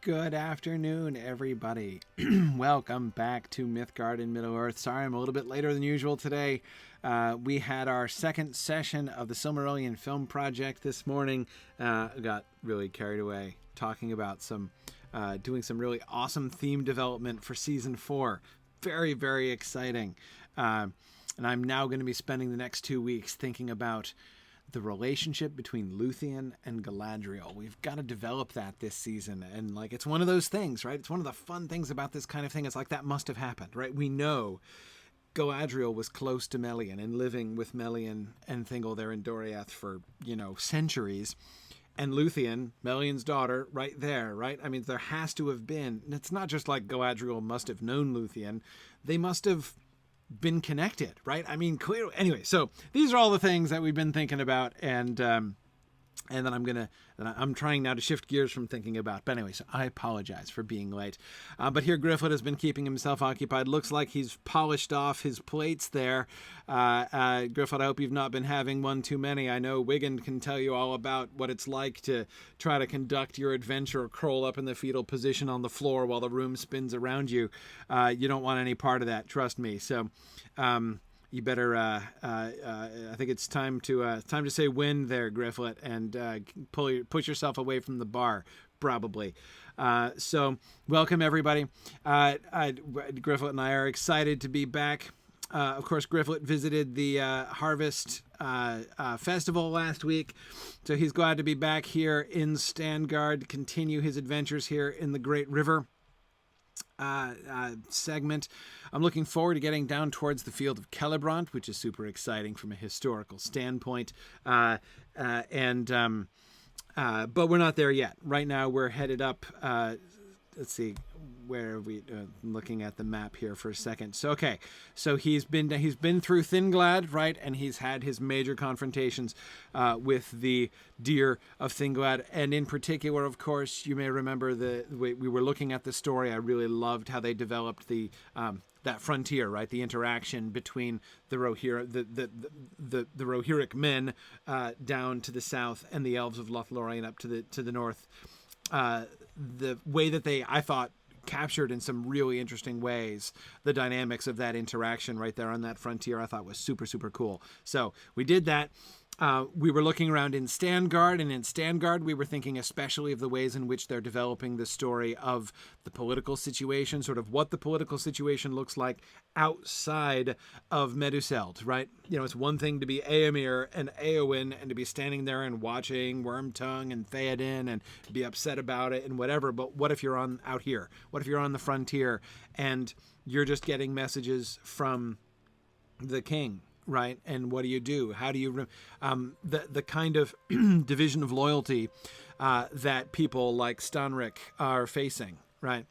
Good afternoon, everybody. Welcome back to Mythgard in Middle-earth. Sorry, I'm a little bit later than usual today. We had our second session of the Silmarillion film project this morning. Got really carried away talking about doing some really awesome theme development for Season 4. Very, very exciting. And I'm now going to be spending the next 2 weeks thinking about the relationship between Luthien and Galadriel. We've got to develop that this season. And it's one of those things, right? It's one of the fun things about this kind of thing. It's like that must have happened, right? We know Galadriel was close to Melian and living with Melian and Thingol there in Doriath for, centuries. And Luthien, Melian's daughter, right there, right? I mean, there has to have been. It's not just like Galadriel must have known Luthien. They must have been connected, right? I mean, clearly. Anyway, so these are all the things that we've been thinking about, and then I'm trying now to shift gears from thinking about. But anyway, so I apologize for being late. But here Gryfflet has been keeping himself occupied. Looks like he's polished off his plates there. Gryfflet, I hope you've not been having one too many. I know Wiggin can tell you all about what it's like to try to conduct your adventure, curl up in the fetal position on the floor while the room spins around you. You don't want any part of that, trust me. So, you better. I think it's time to say win there, Gryfflet, and push yourself away from the bar, probably. So, welcome everybody. Gryfflet and I are excited to be back. Of course, Gryfflet visited the Harvest Festival last week, so he's glad to be back here in Stangard to continue his adventures here in the Great River segment. I'm looking forward to getting down towards the field of Celebrant, which is super exciting from a historical standpoint. But we're not there yet. Right now, we're headed up. Let's see, where are we? Looking at the map here for a second. So okay, so he's been through Thingolad, right, and he's had his major confrontations with the deer of Thingolad, and in particular, of course, you may remember we were looking at the story. I really loved how they developed that frontier, right? The interaction between the Rohirric men down to the south and the elves of Lothlorien up to the north. The way that I thought, captured in some really interesting ways the dynamics of that interaction right there on that frontier, I thought was super, super cool. So we did that. We were looking around in Stangard, and in Stangard we were thinking especially of the ways in which they're developing the story of the political situation, sort of what the political situation looks like outside of Meduseld, right? It's one thing to be Éomer and Éowyn and to be standing there and watching Wormtongue and Theoden and be upset about it and whatever, but what if you're out here? What if you're on the frontier and you're just getting messages from the king? Right, and what do you do? How do you the kind of division of loyalty that people like Stanric are facing? Right,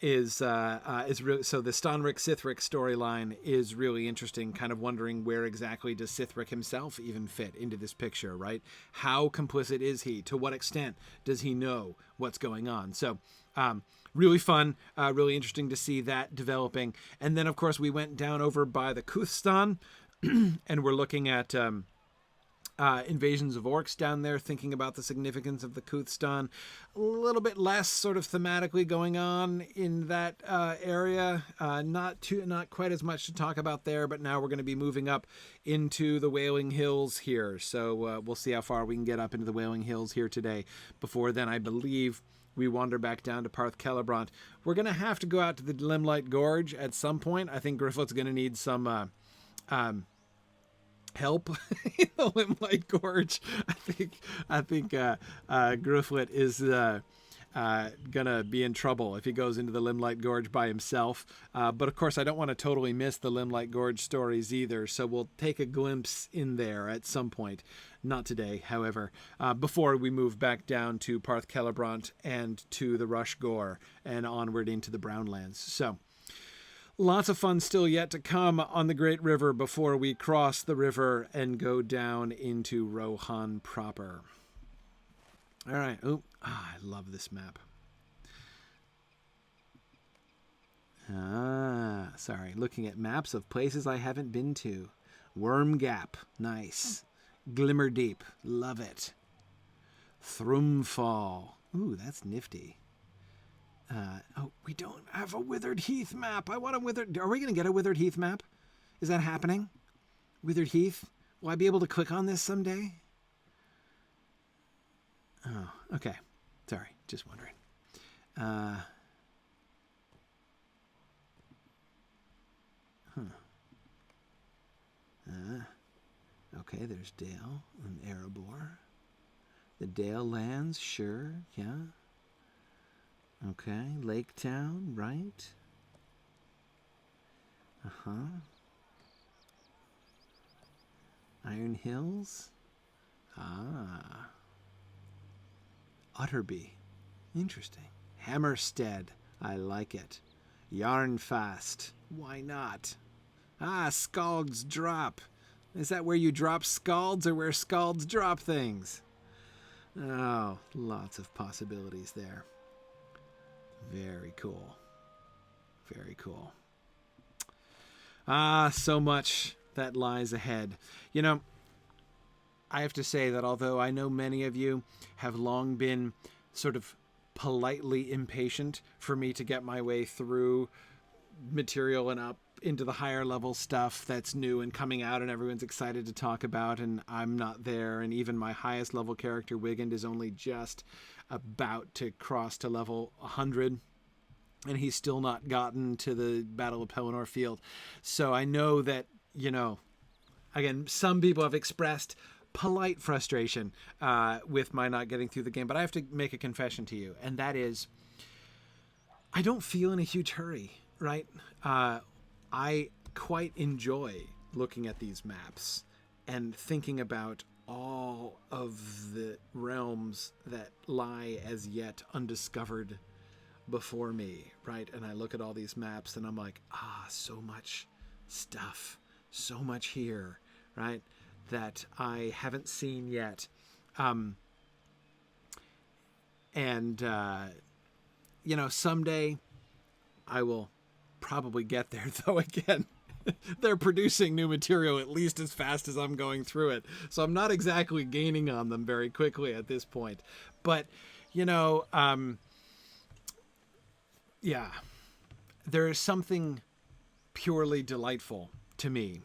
is really so. The Stanric-Sithric storyline is really interesting. Kind of wondering where exactly does Sithric himself even fit into this picture? Right, how complicit is he? To what extent does he know what's going on? So. Really fun, really interesting to see that developing. And then, of course, we went down over by the Kuthstan, and we're looking at invasions of orcs down there, thinking about the significance of the Kuthstan. A little bit less sort of thematically going on in that area. Not quite as much to talk about there, but now we're going to be moving up into the Wailing Hills here. So we'll see how far we can get up into the Wailing Hills here today. Before then, I believe we wander back down to Parth Celebrant. We're going to have to go out to the Limelight Gorge at some point. I think Gryfflet's going to need some help in the Limelight Gorge. I think Gryfflet is gonna be in trouble if he goes into the Limelight Gorge by himself. But of course, I don't want to totally miss the Limelight Gorge stories either. So we'll take a glimpse in there at some point. Not today, however, before we move back down to Parth Celebrant and to the Rush Gore and onward into the Brownlands. So lots of fun still yet to come on the Great River before we cross the river and go down into Rohan proper. All right. I love this map. Sorry. Looking at maps of places I haven't been to. Worm Gap. Nice. Glimmer Deep. Love it. Thrumfall. Ooh, that's nifty. Oh, we don't have a Withered Heath map. I want a Withered... Are we going to get a Withered Heath map? Is that happening? Withered Heath? Will I be able to click on this someday? Oh, okay. Sorry, just wondering. Okay, there's Dale and Erebor. The Dale lands, sure, yeah. Okay, Lake Town, right? Iron Hills? Ah. Utterby. Interesting. Hammerstead. I like it. Yarnfast. Why not? Ah, Skald's Drop. Is that where you drop skalds or where skalds drop things? Oh, lots of possibilities there. Very cool. Very cool. Ah, so much that lies ahead. You know, I have to say that although I know many of you have long been sort of politely impatient for me to get my way through material and up into the higher level stuff that's new and coming out and everyone's excited to talk about, and I'm not there, and even my highest level character, Wigand, is only just about to cross to level 100, and he's still not gotten to the Battle of Pelennor Field. So I know that, you know, again, some people have expressed polite frustration with my not getting through the game, but I have to make a confession to you, and that is I don't feel in a huge hurry, right? I quite enjoy looking at these maps and thinking about all of the realms that lie as yet undiscovered before me, right? And I look at all these maps and I'm like, so much stuff, so much here, right? That I haven't seen yet. You know, someday I will probably get there, though again, they're producing new material at least as fast as I'm going through it. So I'm not exactly gaining on them very quickly at this point. But, you know, yeah, there is something purely delightful to me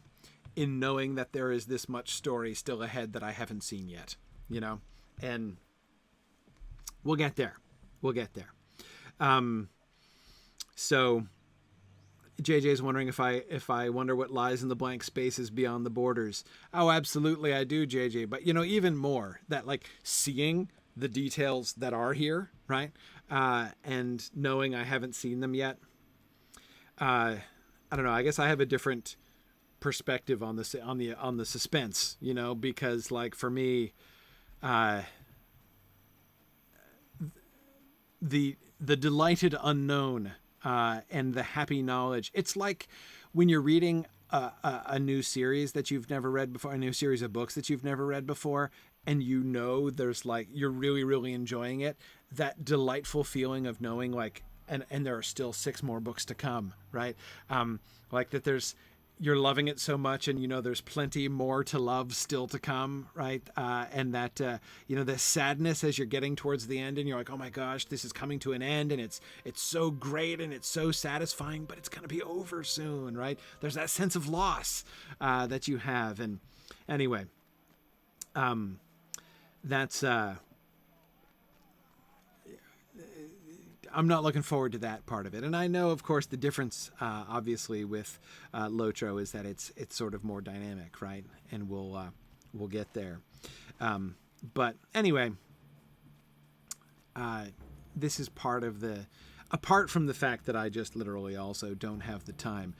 in knowing that there is this much story still ahead that I haven't seen yet, you know, and we'll get there. We'll get there. So JJ's wondering if I wonder what lies in the blank spaces beyond the borders. Oh, absolutely I do, JJ. But, you know, even more that, like, seeing the details that are here, right? And knowing I haven't seen them yet. I don't know. I guess I have a different perspective on the suspense, you know, because, like, for me, the delighted unknown and the happy knowledge. It's like when you're reading a new series that you've never read before, a new series of books that you've never read before, and you know there's, like, you're really, really enjoying it. That delightful feeling of knowing, like, and there are still 6 more books to come, right? Like that you're loving it so much, and you know there's plenty more to love still to come, right? And that you know, the sadness as you're getting towards the end, and you're like, oh my gosh, this is coming to an end, and it's so great and it's so satisfying, but it's gonna be over soon, right? There's that sense of loss that you have, and anyway, that's I'm not looking forward to that part of it. And I know, of course, the difference, obviously, with Lotro is that it's sort of more dynamic, right? And we'll get there. But anyway, this is part of apart from the fact that I just literally also don't have the time,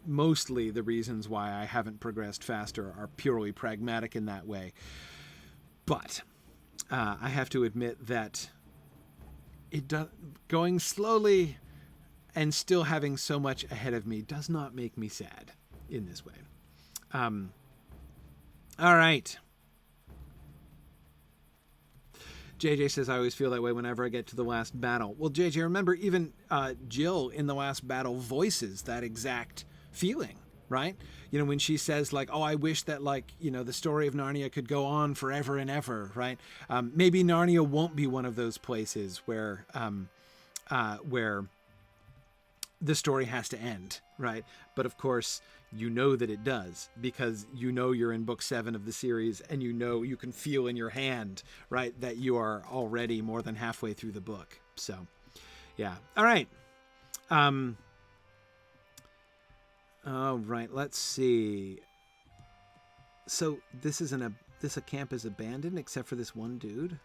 mostly the reasons why I haven't progressed faster are purely pragmatic in that way. But I have to admit that going slowly and still having so much ahead of me does not make me sad in this way. All right. JJ says, I always feel that way whenever I get to the last battle. Well, JJ, remember, even Jill in the last battle voices that exact feeling, right? You know, when she says like, oh, I wish that like, you know, the story of Narnia could go on forever and ever, right? Maybe Narnia won't be one of those places where the story has to end, right? But of course, you know that it does, because you know you're in book 7 of the series, and you know you can feel in your hand, right, that you are already more than halfway through the book. So, yeah. All right. All right. Let's see. So this camp is abandoned except for this one dude.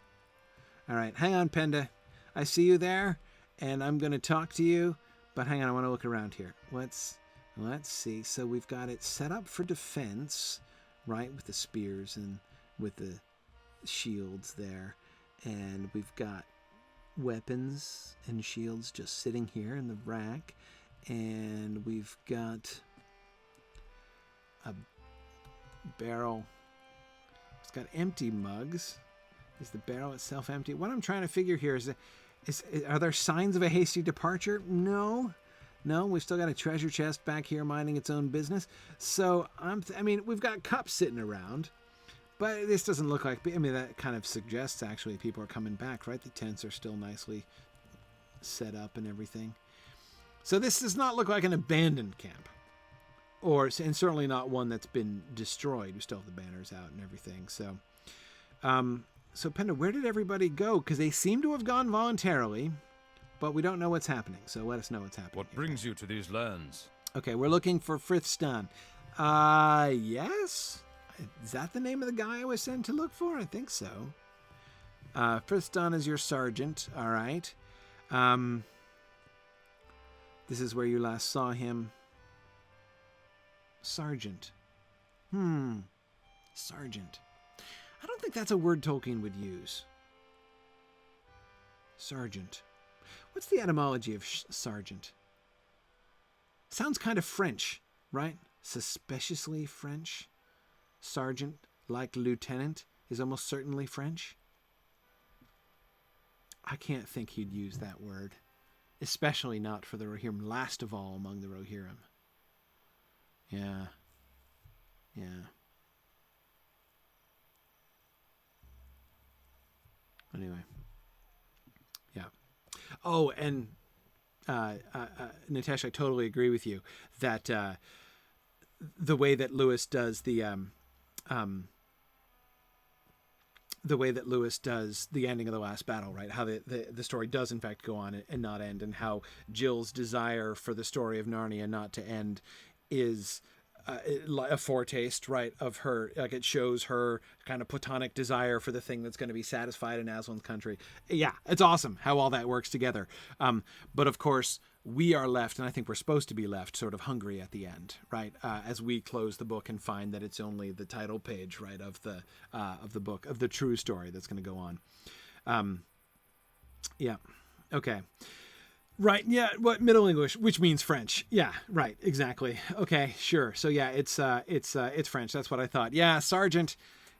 All right. Hang on, Penda. I see you there, and I'm going to talk to you. But hang on, I want to look around here. Let's see. So we've got it set up for defense, right, with the spears and with the shields there. And we've got weapons and shields just sitting here in the rack. And we've got a barrel. It's got empty mugs. Is the barrel itself empty? What I'm trying to figure here is are there signs of a hasty departure? No, we've still got a treasure chest back here minding its own business. So I mean, we've got cups sitting around, but this doesn't look like. I mean, that kind of suggests actually people are coming back, right? The tents are still nicely set up and everything. So this does not look like an abandoned camp, and certainly not one that's been destroyed. We still have the banners out and everything. So, So, Penda, where did everybody go? Because they seem to have gone voluntarily, but we don't know what's happening. So let us know what's happening. What brings you to these lands? Okay, we're looking for Frithstan. Yes? Is that the name of the guy I was sent to look for? I think so. Frithstan is your sergeant. All right. This is where you last saw him. Sergeant. Sergeant. I don't think that's a word Tolkien would use. Sergeant. What's the etymology of sergeant? Sounds kind of French, right? Suspiciously French. Sergeant, like lieutenant, is almost certainly French. I can't think he'd use that word. Especially not for the Rohirrim, last of all among the Rohirrim. Yeah. Anyway. Yeah. Oh, and Natesh, I totally agree with you that the way that Lewis does the ending of the last battle, right? How the story does in fact go on and not end, and how Jill's desire for the story of Narnia not to end is a foretaste, right, of her, like it shows her kind of platonic desire for the thing that's going to be satisfied in Aslan's country. Yeah, it's awesome how all that works together. But of course, we are left, and I think we're supposed to be left, sort of hungry at the end, right? As we close the book and find that it's only the title page, right, of the book, of the true story that's going to go on. Yeah. Okay. Right. Yeah. What Middle English, which means French. Yeah. Right. Exactly. Okay. Sure. So yeah, it's French. That's what I thought. Yeah. Sergeant.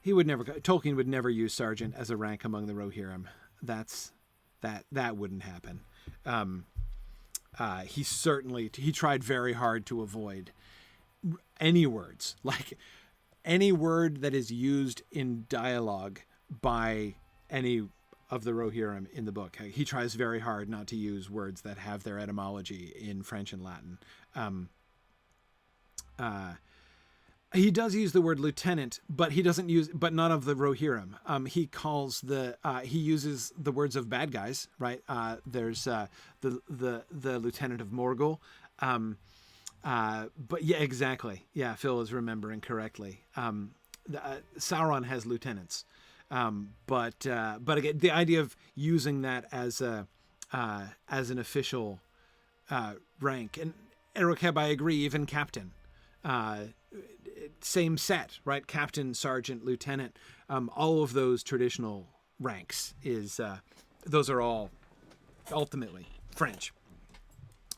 Tolkien would never use sergeant as a rank among the Rohirrim. That wouldn't happen. He tried very hard to avoid any words, like any word that is used in dialogue by any of the Rohirrim in the book. He tries very hard not to use words that have their etymology in French and Latin. He does use the word lieutenant, but but not of the Rohirrim. He uses the words of bad guys, right? There's the lieutenant of Morgul. But yeah, exactly. Yeah, Phil is remembering correctly. Sauron has lieutenants. But again, the idea of using that as an official rank, and Erokeb, I agree, even captain, same set, right? Captain, sergeant, lieutenant, all of those traditional ranks those are all ultimately French.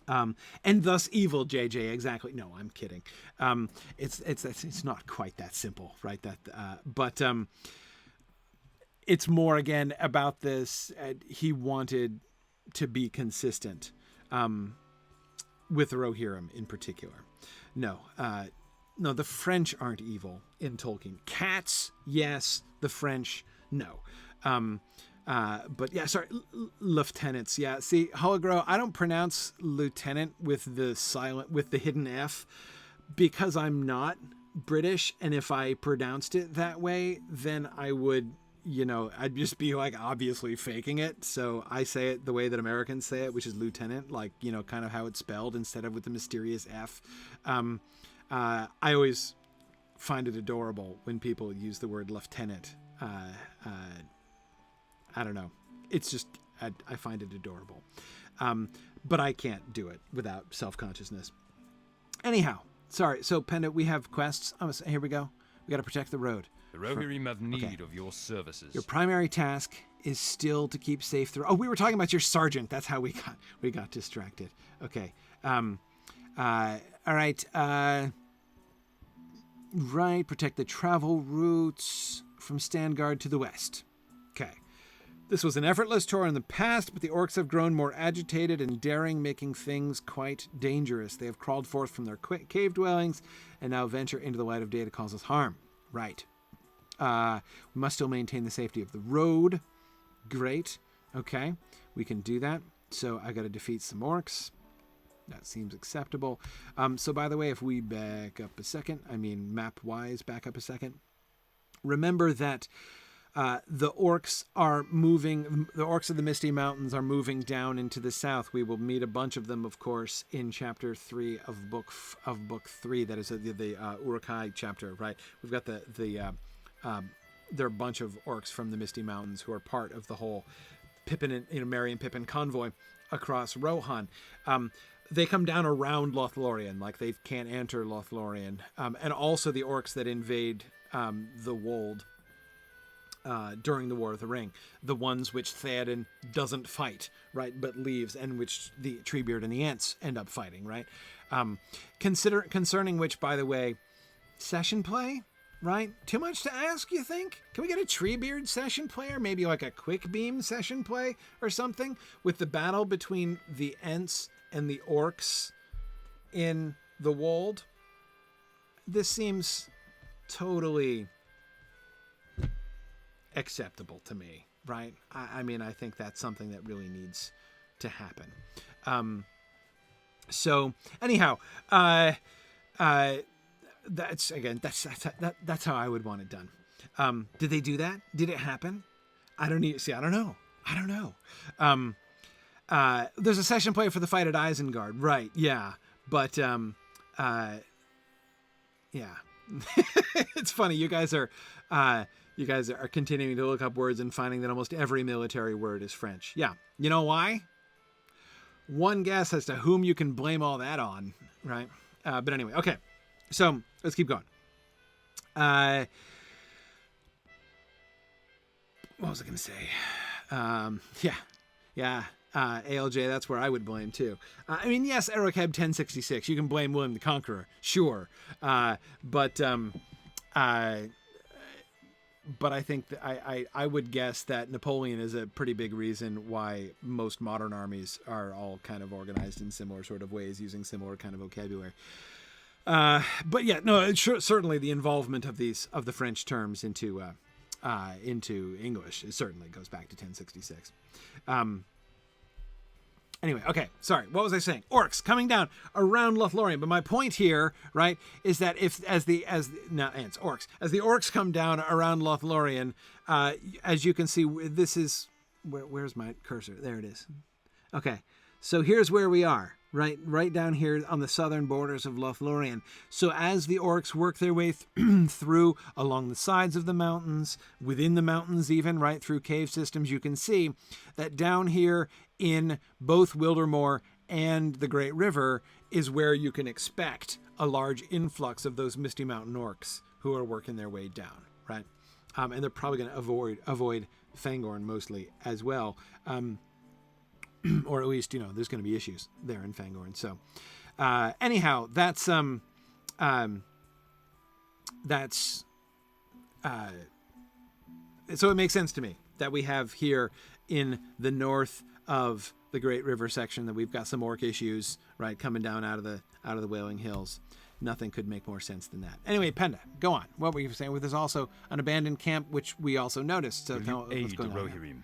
And thus evil, JJ, exactly. No, I'm kidding. It's not quite that simple, right? But it's more, again, about this. He wanted to be consistent. with the Rohirrim in particular. No, the French aren't evil in Tolkien. Cats, yes. The French, no. But yeah, sorry, lieutenants. Yeah, see, Hologro, I don't pronounce lieutenant with the hidden F because I'm not British. And if I pronounced it that way, then I would, I'd just be like obviously faking it. So I say it the way that Americans say it, which is lieutenant, like, kind of how it's spelled instead of with the mysterious F. I always find it adorable when people use the word lieutenant. I don't know. It's just, I find it adorable. But I can't do it without self-consciousness. Anyhow, sorry. So, Penda, we have quests. Here we go. We got to protect the road. The Rohirrim have need of your services. Your primary task is still to keep safe through. Oh, we were talking about your sergeant. That's how we got distracted. Okay. All right. Right. Protect the travel routes from Stangard to the west. Okay. This was an effortless tour in the past, but the orcs have grown more agitated and daring, making things quite dangerous. They have crawled forth from their cave dwellings and now venture into the light of day to cause us harm. Right. We must still maintain the safety of the road. Great. Okay. We can do that. So I got to defeat some orcs. That seems acceptable. So by the way, if we back up a second, map-wise, back up a second, remember that the orcs of the Misty Mountains are moving down into the south. We will meet a bunch of them, of course, in chapter 3 of book 3. That is the Uruk-hai chapter, right? We've got there are a bunch of orcs from the Misty Mountains who are part of the whole Pippin and Merry and Pippin convoy across Rohan. They come down around Lothlorien, like they can't enter Lothlorien, and also the orcs that invade the wold. During the War of the Ring, the ones which Theoden doesn't fight, right, but leaves, and which the Treebeard and the Ents end up fighting, right? Concerning which, by the way, session play, right? Too much to ask, you think? Can we get a Treebeard session play, or maybe like a quick beam session play or something, with the battle between the Ents and the Orcs in the Wold? This seems totally acceptable to me, right? I think that's something that really needs to happen. So anyhow, that's how I would want it done. Did they do that? Did it happen? I don't know. There's a session play for the fight at Isengard, right? Yeah, but yeah. It's funny. You guys are continuing to look up words and finding that almost every military word is French. Yeah. You know why? One guess as to whom you can blame all that on, right? But anyway, okay. So let's keep going. What was I going to say? Yeah. ALJ, that's where I would blame too. Yes, Erocab 1066. You can blame William the Conqueror, sure. But I think that I would guess that Napoleon is a pretty big reason why most modern armies are all kind of organized in similar sort of ways, using similar kind of vocabulary. But yeah, no, certainly the involvement of the French terms into English certainly goes back to 1066. Anyway, okay, sorry. What was I saying? Orcs coming down around Lothlorien. But my point here, right, is that as the orcs come down around Lothlorien, as you can see, this is where's my cursor? There it is. Okay, so here's where we are, right down here on the southern borders of Lothlorien. So as the orcs work their way through along the sides of the mountains, within the mountains even, right through cave systems, you can see that down here in both Wildermore and the Great River is where you can expect a large influx of those Misty Mountain orcs who are working their way down, right? And they're probably going to avoid Fangorn mostly as well. Or at least, there's going to be issues there in Fangorn. So anyhow, that's so it makes sense to me that we have here in the north of the Great River section that we've got some orc issues, right, coming down out of the Wailing Hills. Nothing could make more sense than that. Anyway, Penda, go on. What were you saying? With there's also an abandoned camp, which we also noticed. So tell what's going on here.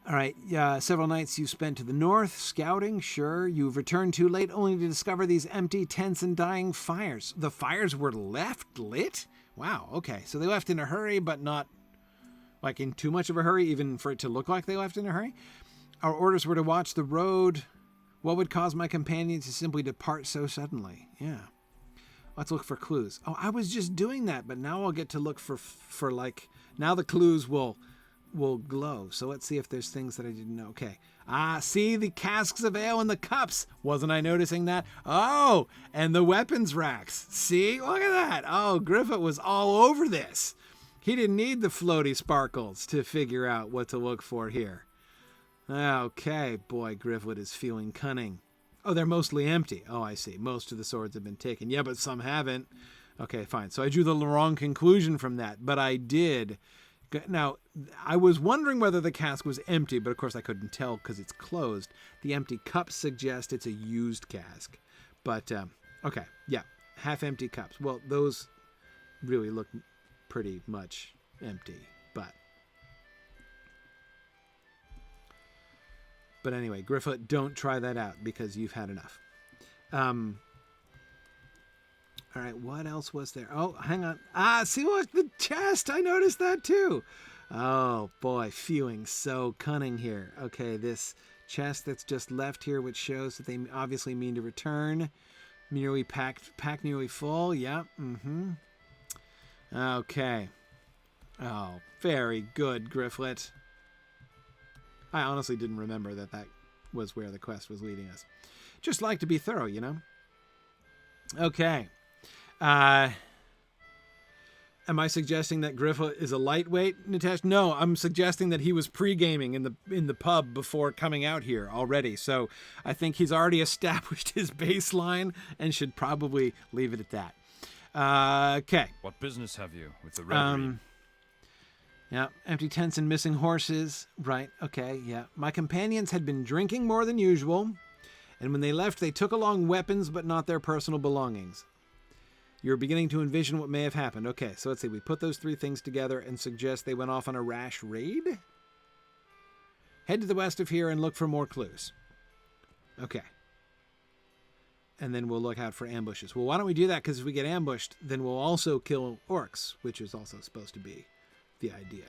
All right. Several nights you've spent to the north, scouting, sure. You've returned too late only to discover these empty tents and dying fires. The fires were left lit? Wow, okay. So they left in a hurry, but not like in too much of a hurry, even for it to look like they left in a hurry. Our orders were to watch the road. What would cause my companions to simply depart so suddenly? Yeah. Let's look for clues. Oh, I was just doing that, but now I'll get to look for like, now the clues will glow. So let's see if there's things that I didn't know. Okay. See the casks of ale and the cups. Wasn't I noticing that? Oh, and the weapons racks. See, look at that. Oh, Gryfflet was all over this. He didn't need the floaty sparkles to figure out what to look for here. Okay, boy, Gryfflet is feeling cunning. Oh, they're mostly empty. Oh, I see. Most of the swords have been taken. Yeah, but some haven't. Okay, fine. So I drew the wrong conclusion from that, but I did. Now, I was wondering whether the cask was empty, but of course I couldn't tell because it's closed. The empty cups suggest it's a used cask. But, okay, yeah, half-empty cups. Well, those really look pretty much empty, but anyway, Gryfflet, don't try that out because you've had enough. All right, what else was there? Oh, hang on. See, look, the chest. I noticed that too. Oh, boy, feeling so cunning here. Okay, this chest that's just left here, which shows that they obviously mean to return. Nearly packed nearly full. Yep. Okay. Oh, very good, Gryfflet. I honestly didn't remember that was where the quest was leading us. Just like to be thorough, you know? Okay. Am I suggesting that Gryfflet is a lightweight, Nitesh? No, I'm suggesting that he was pre-gaming in the pub before coming out here already. So I think he's already established his baseline and should probably leave it at that. Okay. What business have you with the reverie? Yeah, empty tents and missing horses. Right, okay, yeah. My companions had been drinking more than usual, and when they left, they took along weapons, but not their personal belongings. You're beginning to envision what may have happened. Okay, so let's see. We put those three things together and suggest they went off on a rash raid? Head to the west of here and look for more clues. Okay. And then we'll look out for ambushes. Well, why don't we do that? Because if we get ambushed, then we'll also kill orcs, which is also supposed to be the idea,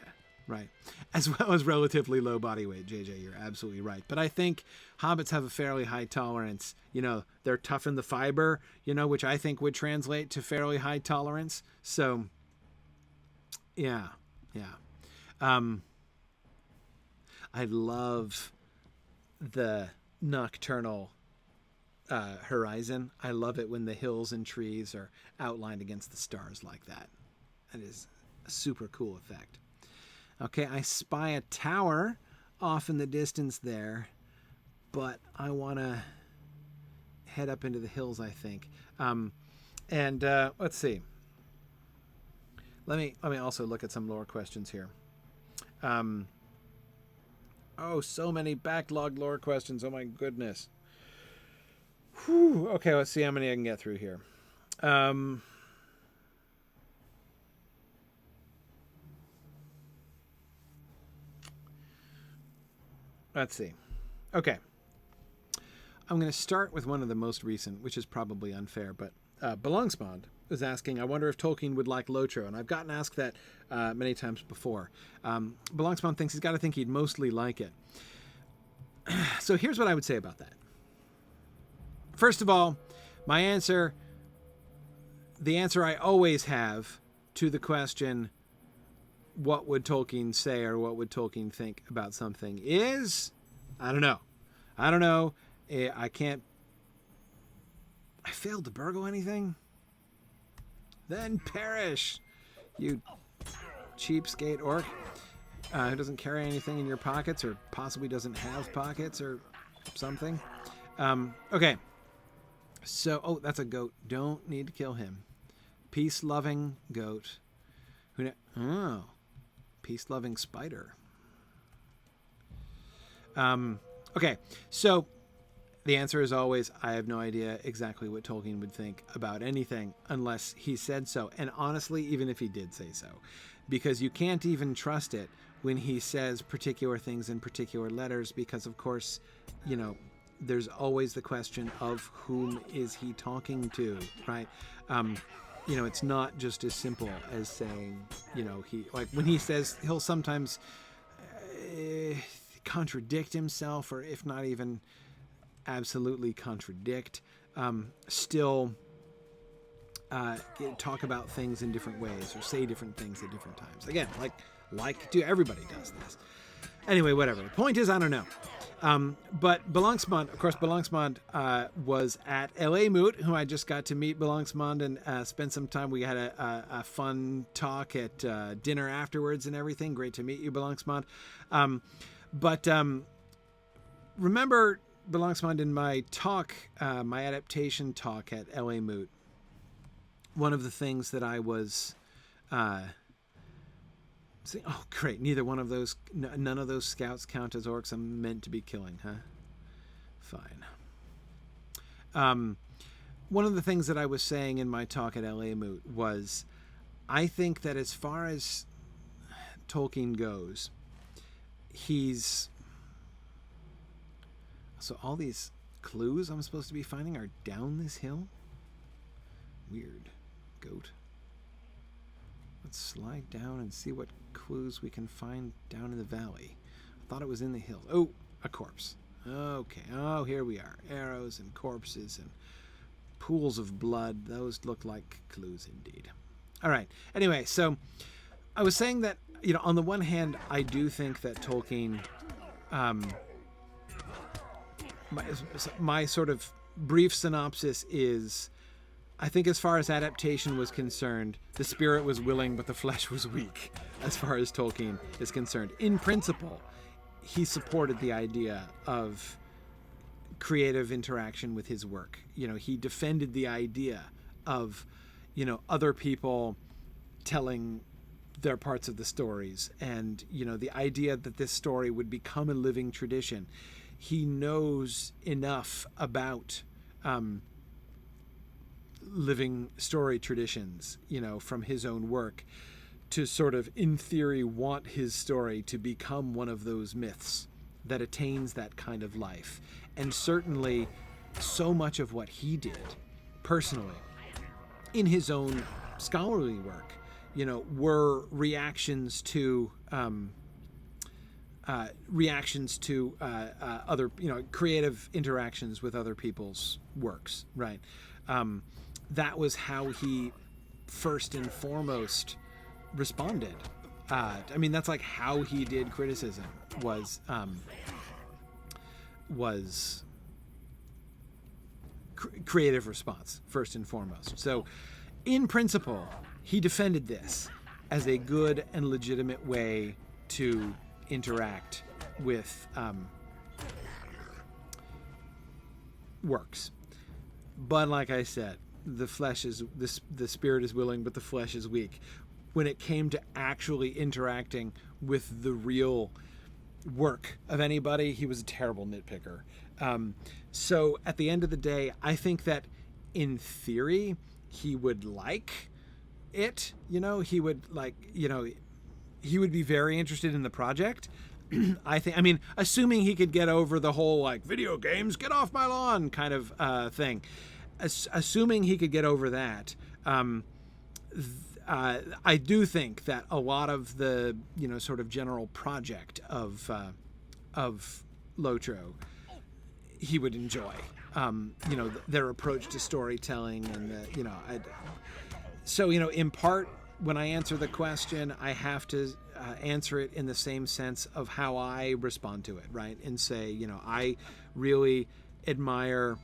right? As well as relatively low body weight, JJ, you're absolutely right. But I think hobbits have a fairly high tolerance. You know, they're tough in the fiber, you know, which I think would translate to fairly high tolerance. So, yeah. I love the nocturnal horizon. I love it when the hills and trees are outlined against the stars like that. That is super cool effect. Okay, I spy a tower off in the distance there, but I want to head up into the hills, I think. Let's see. Let me also look at some lore questions here. Oh, so many backlog lore questions. Oh my goodness. Whew. Okay, let's see how many I can get through here. Let's see. Okay. I'm going to start with one of the most recent, which is probably unfair, but Belongspond is asking, I wonder if Tolkien would like Lotro, and I've gotten asked that many times before. Belongspond thinks he's got to think he'd mostly like it. So here's what I would say about that. First of all, my answer, the answer I always have to the question, what would Tolkien say or what would Tolkien think about something is, I don't know. I failed to burgle anything? Then perish, you cheapskate orc who doesn't carry anything in your pockets or possibly doesn't have pockets or something. Okay. So, that's a goat. Don't need to kill him. Peace-loving goat. Peace-loving spider. Okay, so the answer is always, I have no idea exactly what Tolkien would think about anything unless he said so. And honestly, even if he did say so, because you can't even trust it when he says particular things in particular letters, because of course, there's always the question of whom is he talking to, right? It's not just as simple as saying, when he says, he'll sometimes contradict himself, or if not even absolutely contradict, still talk about things in different ways or say different things at different times. Again, everybody does this. Anyway, whatever. The point is, I don't know. But Belangsmond, of course, was at L.A. Moot, who I just got to meet Belangsmond and spend some time. We had a fun talk at dinner afterwards and everything. Great to meet you, Belangsmond. But remember Belangsmond in my talk, my adaptation talk at L.A. Moot. One of the things that I was saying, oh, great, none of those scouts count as orcs I'm meant to be killing, huh? Fine. One of the things that I was saying in my talk at L.A. Moot was, I think that as far as Tolkien goes, so all these clues I'm supposed to be finding are down this hill? Weird. Goat. Let's slide down and see what clues we can find down in the valley. I thought it was in the hills. Oh, a corpse. Okay. Oh, here we are. Arrows and corpses and pools of blood. Those look like clues indeed. All right. Anyway, so I was saying that, on the one hand, I do think that Tolkien, my sort of brief synopsis is, I think as far as adaptation was concerned, the spirit was willing, but the flesh was weak, as far as Tolkien is concerned. In principle, he supported the idea of creative interaction with his work. He defended the idea of, other people telling their parts of the stories, and, the idea that this story would become a living tradition. He knows enough about living story traditions, from his own work, to sort of, in theory, want his story to become one of those myths that attains that kind of life. And certainly, so much of what he did, personally, in his own scholarly work, were reactions to other, creative interactions with other people's works, right? That was how he first and foremost responded. That's like how he did criticism, was creative response first and foremost. So in principle, he defended this as a good and legitimate way to interact with works. But like I said, the spirit is willing, but the flesh is weak. When it came to actually interacting with the real work of anybody, he was a terrible nitpicker. So at the end of the day, I think that in theory, he would like it. He would he would be very interested in the project. Assuming he could get over the whole video games, get off my lawn kind of thing. Assuming he could get over that, I do think that a lot of the sort of general project of Lotro he would enjoy. Their approach to storytelling, and so in part, when I answer the question, I have to answer it in the same sense of how I respond to it, right? And say, I really admire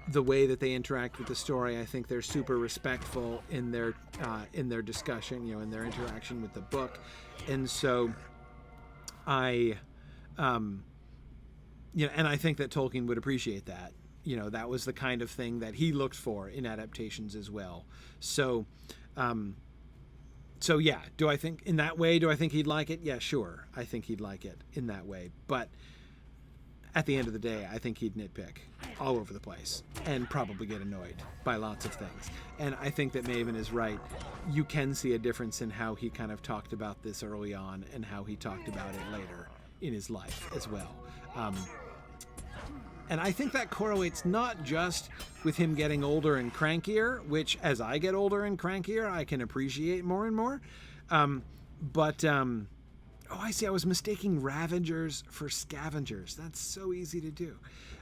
the way that they interact with the story. I think they're super respectful in their discussion, in their interaction with the book. And so and I think that Tolkien would appreciate that. That was the kind of thing that he looked for in adaptations as well. So yeah, do I think in that way, do I think he'd like it? Yeah, sure. I think he'd like it in that way. But at the end of the day, I think he'd nitpick all over the place and probably get annoyed by lots of things. And I think that Maven is right. You can see a difference in how he kind of talked about this early on and how he talked about it later in his life as well. And I think that correlates not just with him getting older and crankier, which as I get older and crankier, I can appreciate more and more. Oh, I see. I was mistaking Ravagers for Scavengers. That's so easy to do.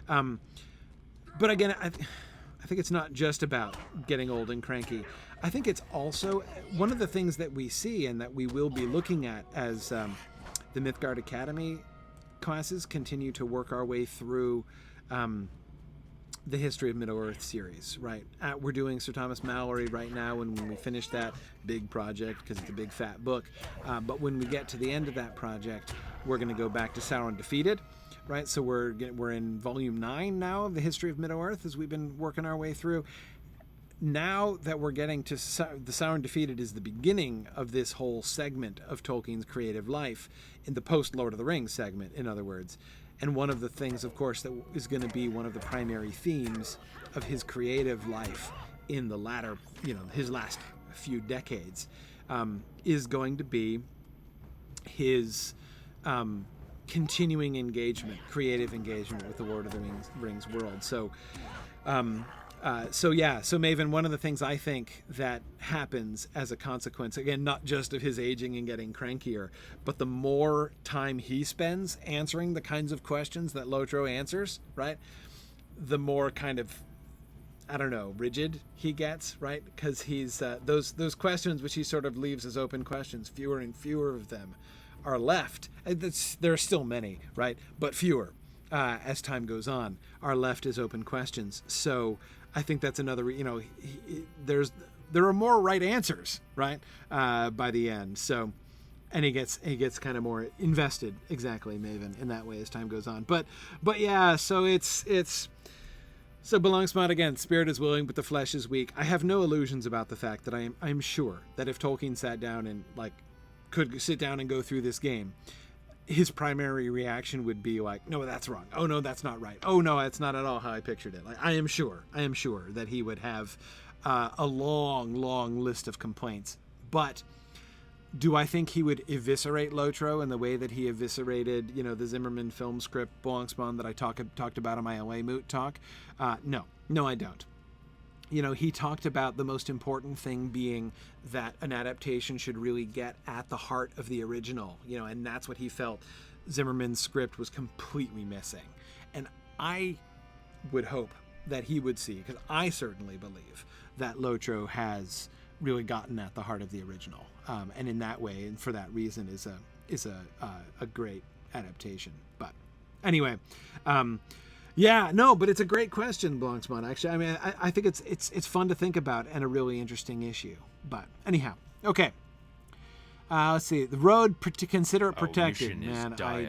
But again, I think it's not just about getting old and cranky. I think it's also one of the things that we see and that we will be looking at as the Mythgard Academy classes continue to work our way through the History of Middle-earth series, right? We're doing Sir Thomas Mallory right now, and when we finish that big project, because it's a big fat book, but when we get to the end of that project, we're going to go back to Sauron Defeated, right? So we're in volume 9 now of the History of Middle-earth as we've been working our way through. Now that we're getting to the Sauron Defeated is the beginning of this whole segment of Tolkien's creative life, in the post-Lord of the Rings segment, in other words. And one of the things, of course, that is going to be one of the primary themes of his creative life in the latter, his last few decades, is going to be his continuing engagement, creative engagement with the Lord of the Rings world. So Maven, one of the things I think that happens as a consequence, again, not just of his aging and getting crankier, but the more time he spends answering the kinds of questions that Lotro answers, right, the more kind of, rigid he gets, right? Because he's those questions which he sort of leaves as open questions, fewer and fewer of them are left. There are still many, right? But fewer as time goes on are left as open questions. So I think that's another, there are more right answers, right, by the end. So, and he gets kind of more invested, exactly, Maven, in that way as time goes on. But yeah, so so Belongspot again, spirit is willing, but the flesh is weak. I have no illusions about the fact that I'm sure that if Tolkien sat down and could sit down and go through this game, his primary reaction would be like, no, that's wrong. Oh, no, that's not right. Oh, no, that's not at all how I pictured it. I am sure that he would have a long, long list of complaints. But do I think he would eviscerate Lotro in the way that he eviscerated, the Zimmerman film script, Belongspon, that I talked about on my LA Moot talk? No, I don't. He talked about the most important thing being that an adaptation should really get at the heart of the original, and that's what he felt Zimmerman's script was completely missing. And I would hope that he would see, because I certainly believe that Lotro has really gotten at the heart of the original, and in that way, and for that reason, is a great adaptation. But anyway, yeah, no, but it's a great question, Blancsmont. Actually, I mean, I think it's fun to think about and a really interesting issue. But anyhow, okay. Let's see. The road, consider it protected, man. I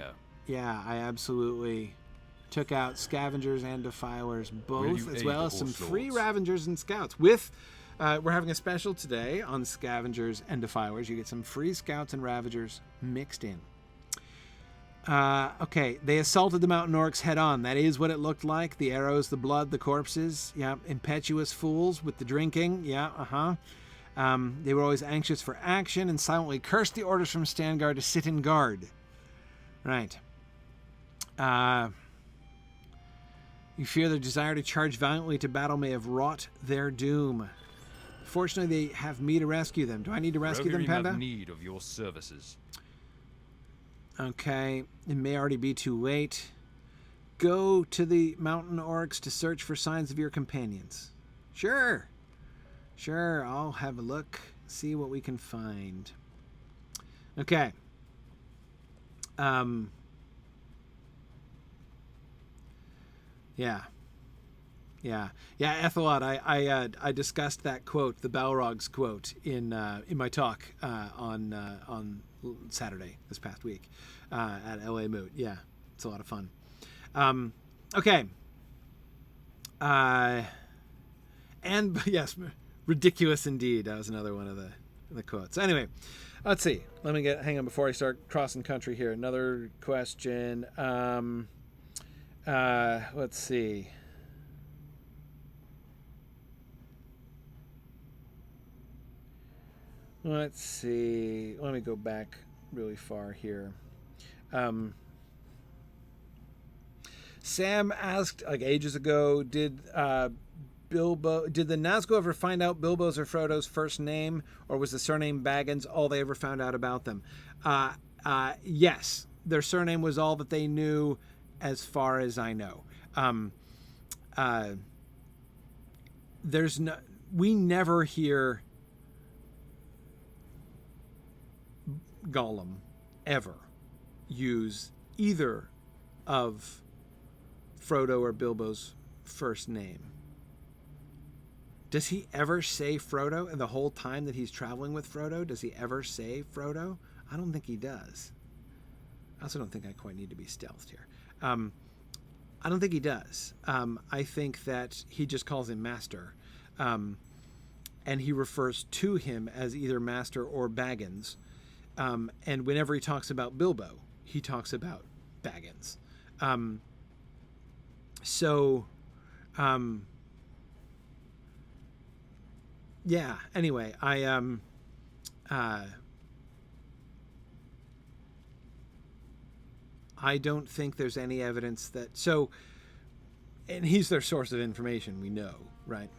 absolutely took out Scavengers and Defilers both, as well as some free Ravagers and Scouts. With we're having a special today on Scavengers and Defilers. You get some free Scouts and Ravagers mixed in. Okay, they assaulted the mountain orcs head on. That is what it looked like. The arrows, the blood, the corpses. Yeah, impetuous fools with the drinking. Yeah, they were always anxious for action and silently cursed the orders from Stangard to sit in guard. Right. You fear their desire to charge valiantly to battle may have wrought their doom. Fortunately, they have me to rescue them. Do I need to rescue them, Panda? Have need of your services. Okay, it may already be too late. Go to the mountain orcs to search for signs of your companions. Sure, I'll have a look, see what we can find. Okay. Yeah, Ethelot, I discussed that quote, the Balrogs quote, in my talk on Saturday this past week at LA Moot. Yeah, it's a lot of fun. Okay. And yes, ridiculous indeed. That was another one of the quotes. Anyway, let's see. Hang on before I start crossing country here. Another question. Let's see. Let's see. Let me go back really far here. Sam asked, like ages ago, did the Nazgûl ever find out Bilbo's or Frodo's first name, or was the surname Baggins all they ever found out about them? Yes, their surname was all that they knew, as far as I know. We never hear Gollum ever use either of Frodo or Bilbo's first name. Does he ever say Frodo? And the whole time that he's traveling with Frodo, does he ever say Frodo? I don't think he does. I also don't think I quite need to be stealthed here. I don't think he does. I think that he just calls him Master. And he refers to him as either Master or Baggins. And whenever he talks about Bilbo, he talks about Baggins. Yeah, anyway, I don't think there's any evidence that... So, and he's their source of information, we know, right?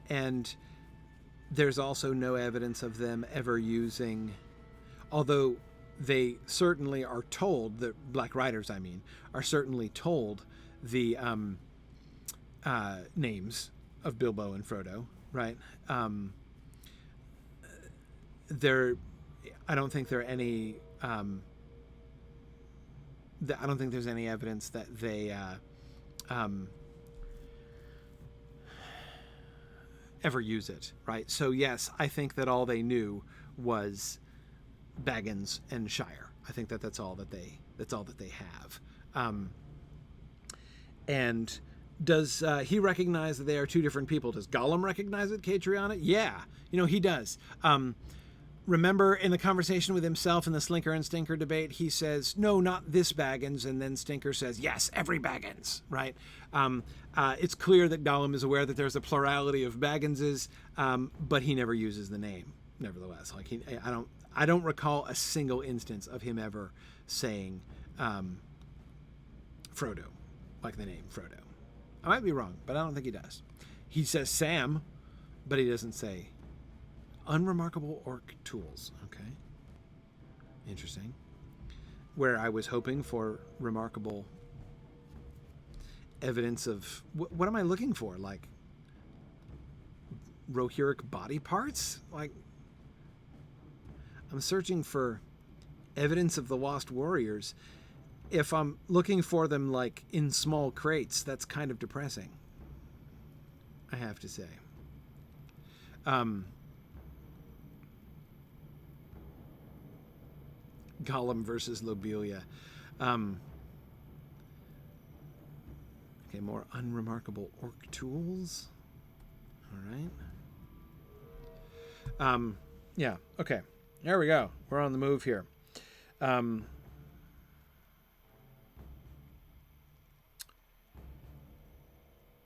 And there's also no evidence of them ever using... Although they certainly are told, the Black Riders, I mean, are certainly told the names of Bilbo and Frodo, right? I don't think there are any... I don't think there's any evidence that they ever use it, right? So yes, I think that all they knew was Baggins and Shire. I think that that's all that they have. And does he recognize that they are two different people? Does Gollum recognize it, Catriona? Yeah, he does. Remember in the conversation with himself in the Slinker and Stinker debate, he says, no, not this Baggins. And then Stinker says, yes, every Baggins, right? It's clear that Gollum is aware that there's a plurality of Bagginses, but he never uses the name, nevertheless. Like I don't recall a single instance of him ever saying Frodo, like the name Frodo. I might be wrong, but I don't think he does. He says Sam, but he doesn't say unremarkable orc tools. Okay. Interesting. Where I was hoping for remarkable evidence of... What am I looking for? Like Rohirric body parts? Like, I'm searching for evidence of the Lost Warriors. If I'm looking for them like in small crates, that's kind of depressing, I have to say. Gollum versus Lobelia. Okay, more unremarkable orc tools. All right. Yeah, okay. There we go. We're on the move here.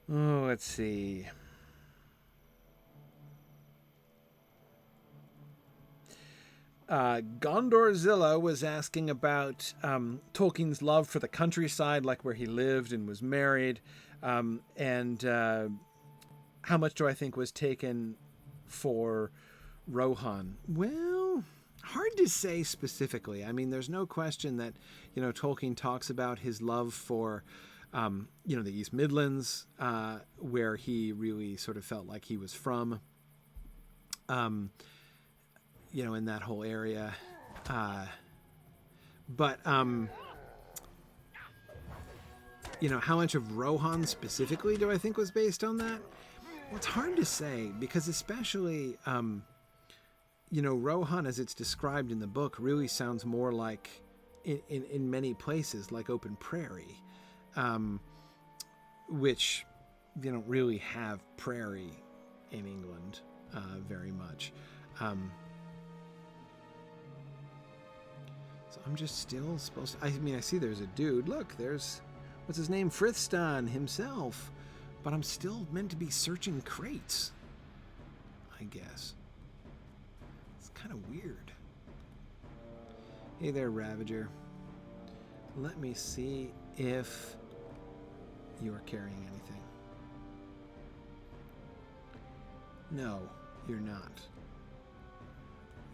Let's see. Gondorzilla was asking about Tolkien's love for the countryside, like where he lived and was married, and how much do I think was taken for Rohan? Well, hard to say specifically. I mean, there's no question that, Tolkien talks about his love for, the East Midlands, where he really sort of felt like he was from. In that whole area. But how much of Rohan specifically do I think was based on that? Well, it's hard to say, because especially, Rohan, as it's described in the book, really sounds more like, in many places, like open prairie, which they don't really have prairie in England very much. So I'm just still supposed to... I mean, I see there's a dude. Look, there's... What's his name? Frithstan himself. But I'm still meant to be searching crates, I guess. It's kind of weird. Hey there, Ravager. Let me see if you're carrying anything. No, you're not.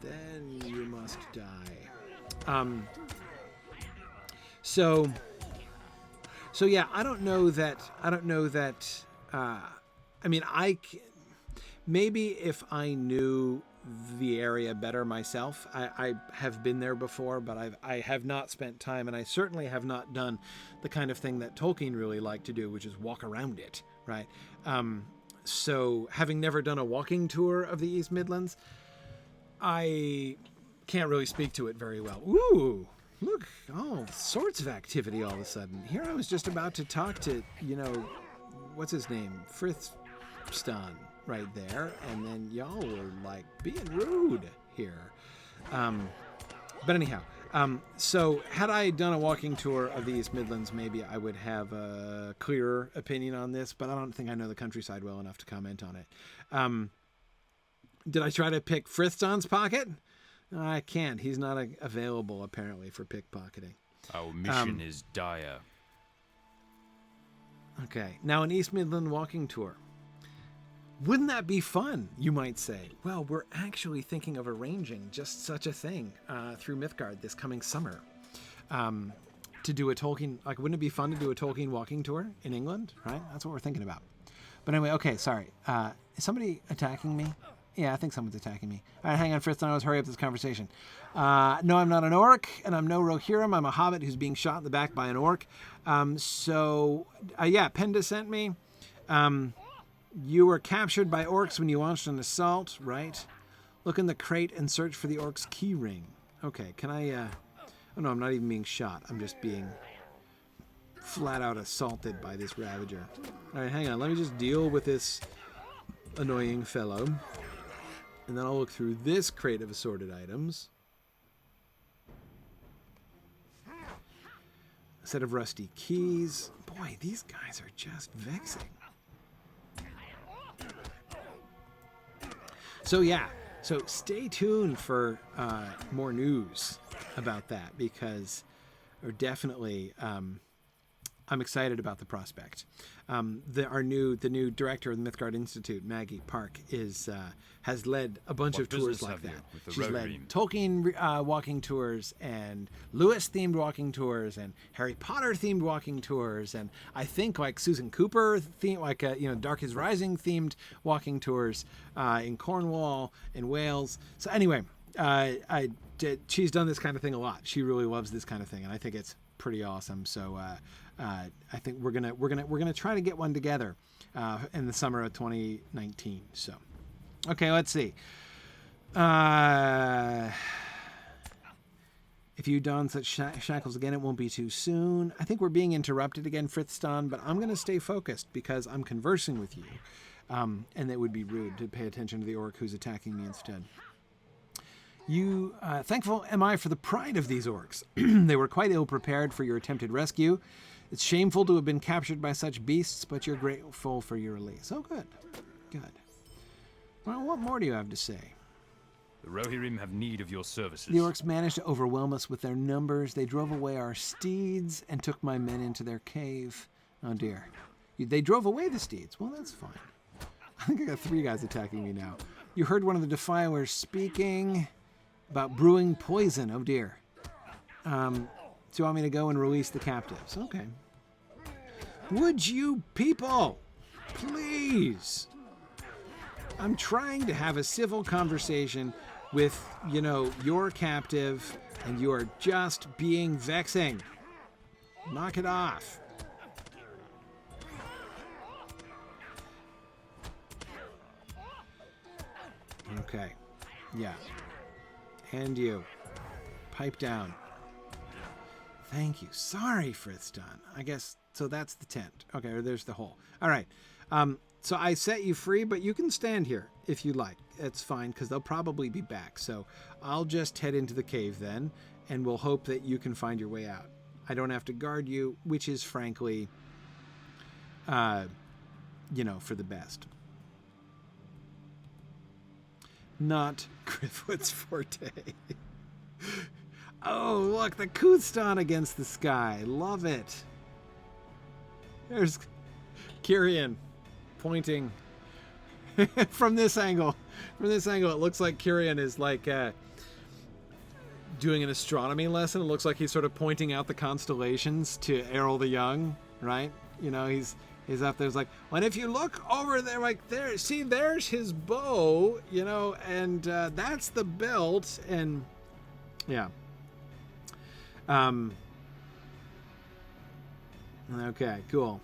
Then you must die. So yeah, I don't know that, I mean, maybe if I knew the area better myself, I have been there before, but I have not spent time, and I certainly have not done the kind of thing that Tolkien really liked to do, which is walk around it, right? So having never done a walking tour of the East Midlands, I can't really speak to it very well. Ooh, look, all sorts of activity all of a sudden. Here I was just about to talk to, what's his name? Frithstan right there. And then y'all were like being rude here. But anyhow, so had I done a walking tour of the East Midlands, maybe I would have a clearer opinion on this, but I don't think I know the countryside well enough to comment on it. Did I try to pick Frithstan's pocket? I can't. He's not available, apparently, for pickpocketing. Our mission is dire. Okay. Now, an East Midland walking tour. Wouldn't that be fun, you might say? Well, we're actually thinking of arranging just such a thing through Mythgard this coming summer. To do a Tolkien... wouldn't it be fun to do a Tolkien walking tour in England? Right? That's what we're thinking about. But anyway, okay, sorry. Is somebody attacking me? Yeah, I think someone's attacking me. All right, hang on, Frithstan. Let's hurry up this conversation. No, I'm not an orc, and I'm no Rohirrim. I'm a hobbit who's being shot in the back by an orc. Yeah, Penda sent me. You were captured by orcs when you launched an assault, right? Look in the crate and search for the orc's key ring. Okay, can I... Oh, no, I'm not even being shot. I'm just being flat out assaulted by this Ravager. All right, hang on. Let me just deal with this annoying fellow. And then I'll look through this crate of assorted items. A set of rusty keys. Boy, these guys are just vexing. So yeah, so stay tuned for more news about that, because definitely I'm excited about the prospect. The new director of the Mythgard Institute, Maggie Park, has led a bunch of tours like that. She's led Tolkien walking tours and Lewis-themed walking tours and Harry Potter-themed walking tours, and I think like Susan Cooper themed, Dark is Rising themed walking tours in Cornwall and Wales. So anyway, she's done this kind of thing a lot. She really loves this kind of thing, and I think it's pretty awesome. So I think we're gonna try to get one together in the summer of 2019. So, okay, let's see. If you don such shackles again, it won't be too soon. I think we're being interrupted again, Frithstan, but I'm gonna stay focused because I'm conversing with you, and it would be rude to pay attention to the orc who's attacking me instead. Thankful am I for the pride of these orcs. They were quite ill-prepared for your attempted rescue. It's shameful to have been captured by such beasts, but you're grateful for your release. Oh, good. Good. Well, what more do you have to say? The Rohirrim have need of your services. The orcs managed to overwhelm us with their numbers. They drove away our steeds and took my men into their cave. Oh, dear. They drove away the steeds. Well, that's fine. I think I got 3 guys attacking me now. You heard one of the Defilers speaking about brewing poison. Oh, dear. So you want me to go and release the captives? Okay. Would you people, please? I'm trying to have a civil conversation with, your captive, and you are just being vexing. Knock it off. Okay. Yeah. And you. Pipe down. Thank you. Sorry, Frithstan. I guess, so that's the tent. Okay, or there's the hole. All right. So I set you free, but you can stand here if you like. It's fine, because they'll probably be back. So I'll just head into the cave then, and we'll hope that you can find your way out. I don't have to guard you, which is frankly, you know, for the best. Not Gryfflet's forte. Oh, look, the Kuthstan against the sky. Love it. There's Kyrian pointing from this angle. From this angle, it looks like Kyrian is like doing an astronomy lesson. It looks like he's sort of pointing out the constellations to Errol the Young, right? You know, he's up there. It's like, well, and if you look over there, like there, see, there's his bow, you know, and that's the belt, and yeah. Okay, cool.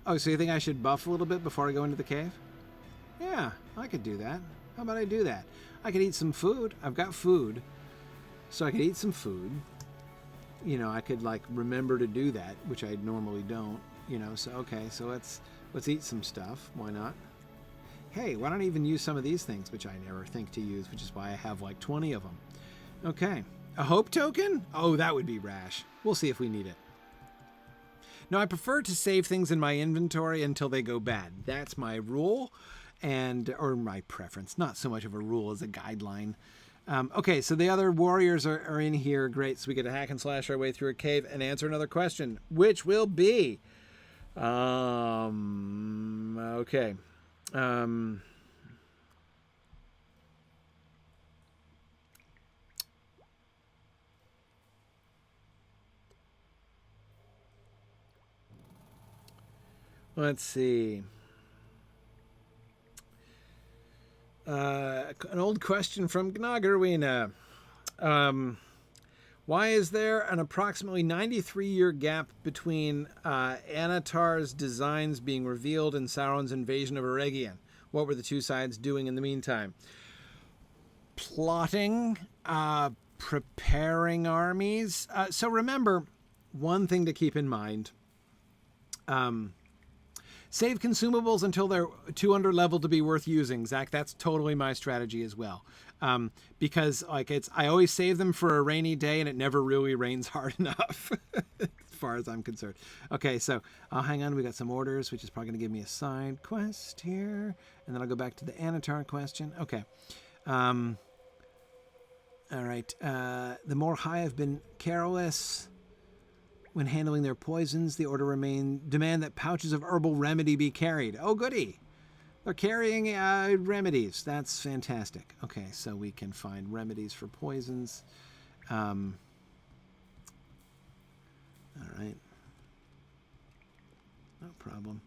Oh, so you think I should buff a little bit before I go into the cave? Yeah, I could do that. How about I do that? I could eat some food. I've got food. So I could eat some food. You know, I could like remember to do that, which I normally don't, you know, so okay, so let's eat some stuff. Why not? Hey, why don't I even use some of these things, which I never think to use, which is why I have like 20 of them. Okay. A hope token? Oh, that would be rash. We'll see if we need it. No, I prefer to save things in my inventory until they go bad. That's my rule, or my preference. Not so much of a rule as a guideline. Okay, so the other warriors are in here. Great, so we get to hack and slash our way through a cave and answer another question, which will be... okay. Let's see. An old question from Gnagarwina. Why is there an approximately 93-year gap between Anatar's designs being revealed and Sauron's invasion of Eregion? What were the two sides doing in the meantime? Plotting, preparing armies. So remember, one thing to keep in mind. Save consumables until they're too under level to be worth using. Zach, that's totally my strategy as well. Because like I always save them for a rainy day and it never really rains hard enough as far as I'm concerned. Okay, so hang on. We got some orders, which is probably going to give me a side quest here. And then I'll go back to the Anatar question. Okay. All right. The Morhai have been careless. When handling their poisons, the order demand that pouches of herbal remedy be carried. Oh, goody. They're carrying remedies. That's fantastic. Okay, so we can find remedies for poisons. All right. No problem.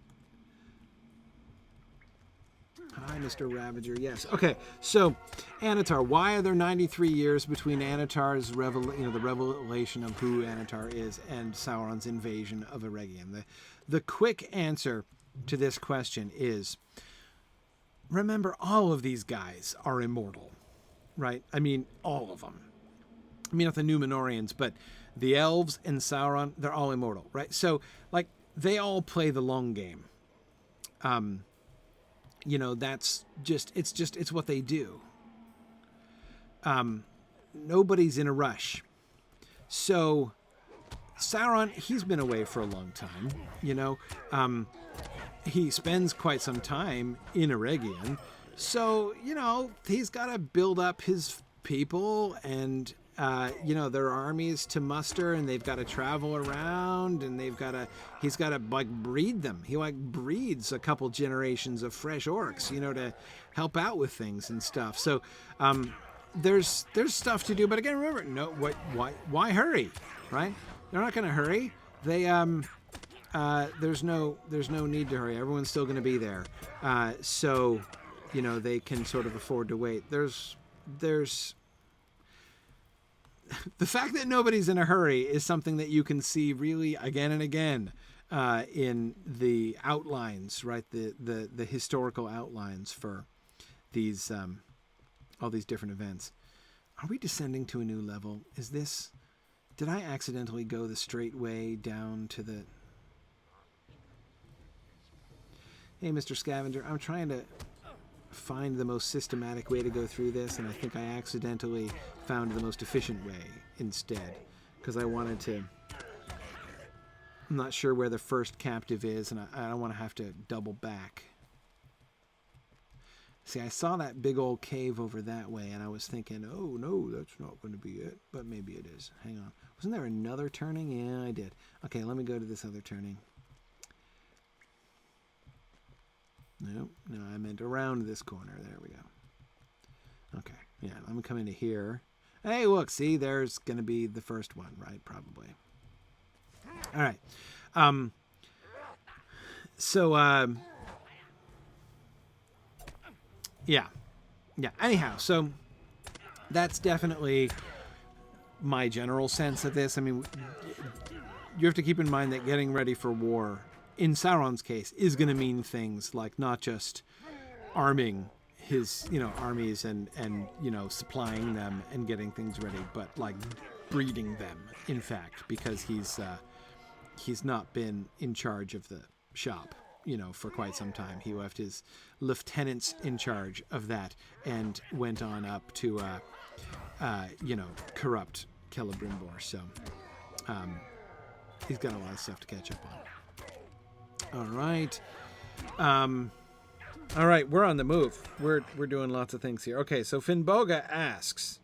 Hi, Mr. Ravager. Yes. Okay. So, Anatar. Why are there 93 years between Anatar's the revelation of who Anatar is and Sauron's invasion of Eregion? The quick answer to this question is: remember, all of these guys are immortal, right? I mean, all of them. I mean, not the Númenóreans, but the elves and Sauron, they're all immortal, right? So, like, they all play the long game. You know, that's just, it's what they do. Nobody's in a rush. So Sauron, he's been away for a long time, you know. He spends quite some time in Eregion. So, you know, he's got to build up his people and, you know, their armies to muster, and they've got to travel around, and he's got to like breed them. He like breeds a couple generations of fresh orcs, you know, to help out with things and stuff. So, there's stuff to do, but again, remember, why hurry, right? They're not going to hurry. They, there's no need to hurry. Everyone's still going to be there. So, you know, they can sort of afford to wait. There's the fact that nobody's in a hurry is something that you can see really again and again in the outlines, right? The historical outlines for these all these different events. Are we descending to a new level? Did I accidentally go the straight way down to the... Hey, Mr. Scavenger, I'm trying to find the most systematic way to go through this, and I think I accidentally found the most efficient way instead, because I wanted to... I'm not sure where the first captive is, and I don't want to have to double back. See, I saw that big old cave over that way, and I was thinking, oh, no, that's not going to be it. But maybe it is. Hang on. Wasn't there another turning? Yeah, I did. Okay, let me go to this other turning. No, I meant around this corner. There we go. Okay, yeah, let me come into here. Hey, look, see, there's going to be the first one, right? Probably. All right. Yeah. Anyhow, so that's definitely my general sense of this. I mean, you have to keep in mind that getting ready for war, in Sauron's case, is going to mean things like not just arming his, armies and supplying them and getting things ready, but like breeding them, in fact, because he's not been in charge of the shop, for quite some time. He left his lieutenants in charge of that and went on up to, corrupt Celebrimbor. So he's got a lot of stuff to catch up on. All right, we're on the move. We're doing lots of things here. Okay, so Finnboga asks,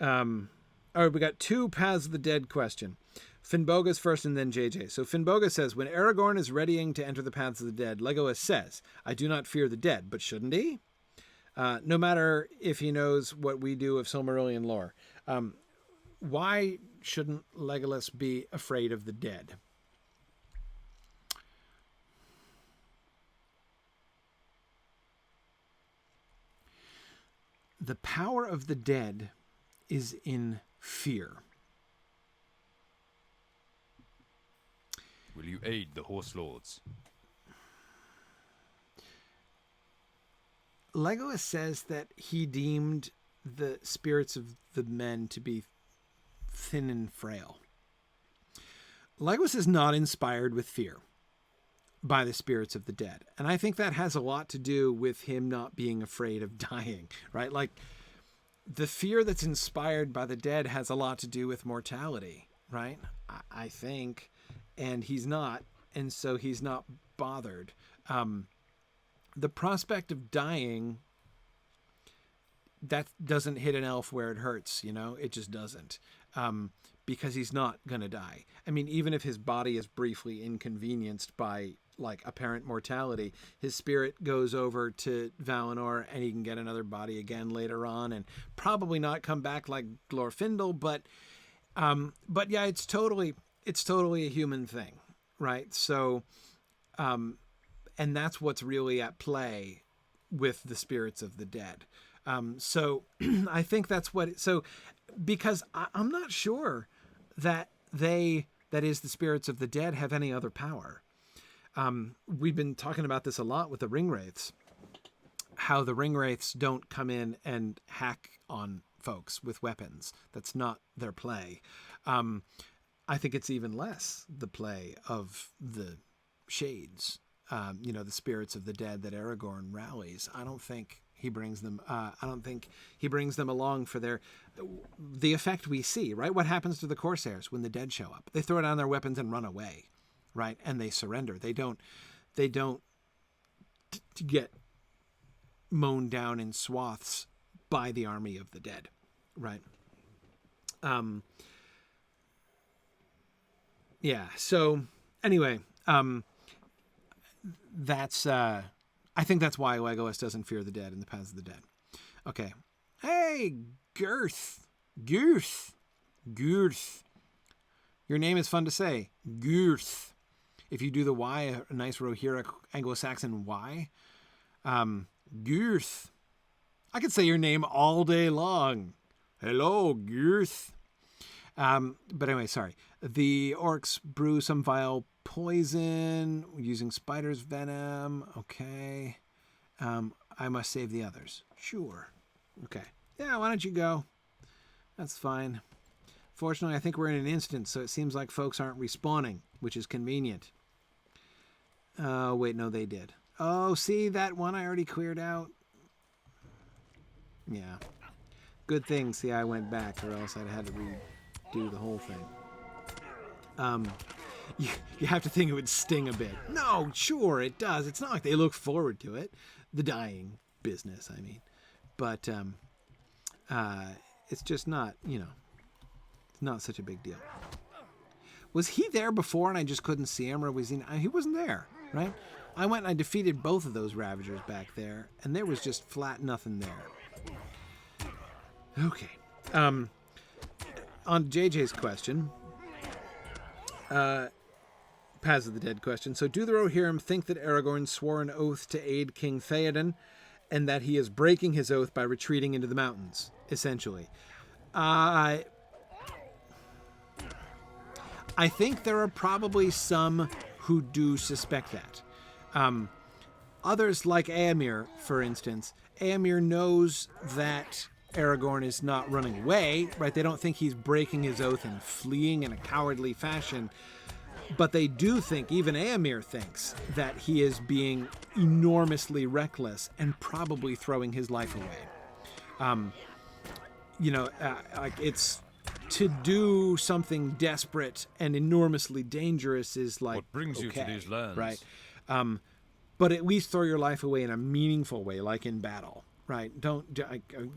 all right, we got 2 Paths of the Dead question. Finnboga's first and then JJ. So Finnboga says, when Aragorn is readying to enter the Paths of the Dead, Legolas says, I do not fear the dead, but shouldn't he? No matter if he knows what we do of Silmarillion lore. Why shouldn't Legolas be afraid of the dead? The power of the dead is in fear. Will you aid the Horse Lords? Legolas says that he deemed the spirits of the men to be thin and frail. Legolas is not inspired with fear by the spirits of the dead. And I think that has a lot to do with him not being afraid of dying, right? Like, the fear that's inspired by the dead has a lot to do with mortality, right? I think. And he's not. And so he's not bothered. The prospect of dying, that doesn't hit an elf where it hurts, it just doesn't. Because he's not going to die. I mean, even if his body is briefly inconvenienced by like apparent mortality, his spirit goes over to Valinor and he can get another body again later on and probably not come back like Glorfindel, but yeah, it's totally a human thing, right? So, and that's what's really at play with the spirits of the dead. So I think that's because I'm not sure that that is the spirits of the dead have any other power. We've been talking about this a lot with the Ringwraiths, how the Ringwraiths don't come in and hack on folks with weapons. That's not their play. I think it's even less the play of the Shades, the spirits of the dead that Aragorn rallies. I don't think he brings them. I don't think he brings them along for the effect we see. Right? What happens to the Corsairs when the dead show up? They throw down their weapons and run away, right? And they surrender. They don't get mown down in swaths by the army of the dead, right? Yeah. So anyway, that's I think that's why Legolas doesn't fear the dead in the Paths of the Dead. Okay. Hey, Girth. Your name is fun to say. Girth. If you do the Y, a nice Rohirric Anglo-Saxon Y. Girth. I could say your name all day long. Hello, Girth. But anyway, sorry. The orcs brew some vile poison using spider's venom. Okay. I must save the others. Sure. Okay. Yeah, why don't you go? That's fine. Fortunately, I think we're in an instance, so it seems like folks aren't respawning, which is convenient. Wait, no, they did. Oh, see, that one I already cleared out? Yeah. Good thing, see, I went back, or else I'd had to redo the whole thing. You have to think it would sting a bit. No, sure, it does. It's not like they look forward to it. The dying business, I mean. But it's just not, it's not such a big deal. Was he there before and I just couldn't see him, or was he wasn't there, right? I went and I defeated both of those Ravagers back there, and there was just flat nothing there. Okay. On JJ's question, Paths of the Dead question. So, do the Rohirrim think that Aragorn swore an oath to aid King Theoden, and that he is breaking his oath by retreating into the mountains, essentially? I think there are probably some who do suspect that. Others, like Éomer, for instance, Éomer knows that Aragorn is not running away, right? They don't think he's breaking his oath and fleeing in a cowardly fashion. But they do think, even Éomer thinks, that he is being enormously reckless and probably throwing his life away. Like it's to do something desperate and enormously dangerous is like, what brings you to these lands, right? But at least throw your life away in a meaningful way, like in battle, right?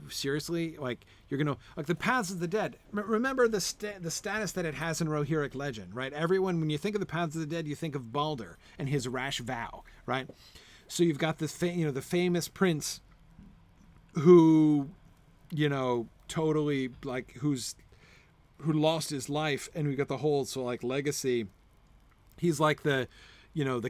Seriously, like you're gonna like the Paths of the Dead. Remember the status that it has in Rohirric legend, right? Everyone, when you think of the Paths of the Dead, you think of Baldur and his rash vow, right? So you've got this, the famous prince who, totally like who lost his life, and we got the whole legacy. He's like the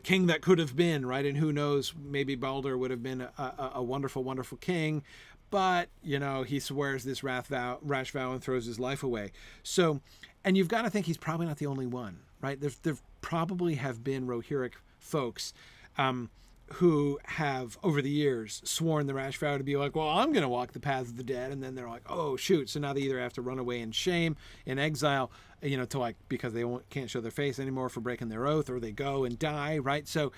king that could have been, right? And who knows, maybe Baldur would have been a wonderful, wonderful king, but he swears this rash vow and throws his life away. So, and you've got to think he's probably not the only one, right? There probably have been Rohirric folks who have over the years sworn the rash vow to be like, well, I'm going to walk the paths of the dead, and then they're like, oh shoot, so now they either have to run away in shame, in exile, because they can't show their face anymore for breaking their oath, or they go and die, right? So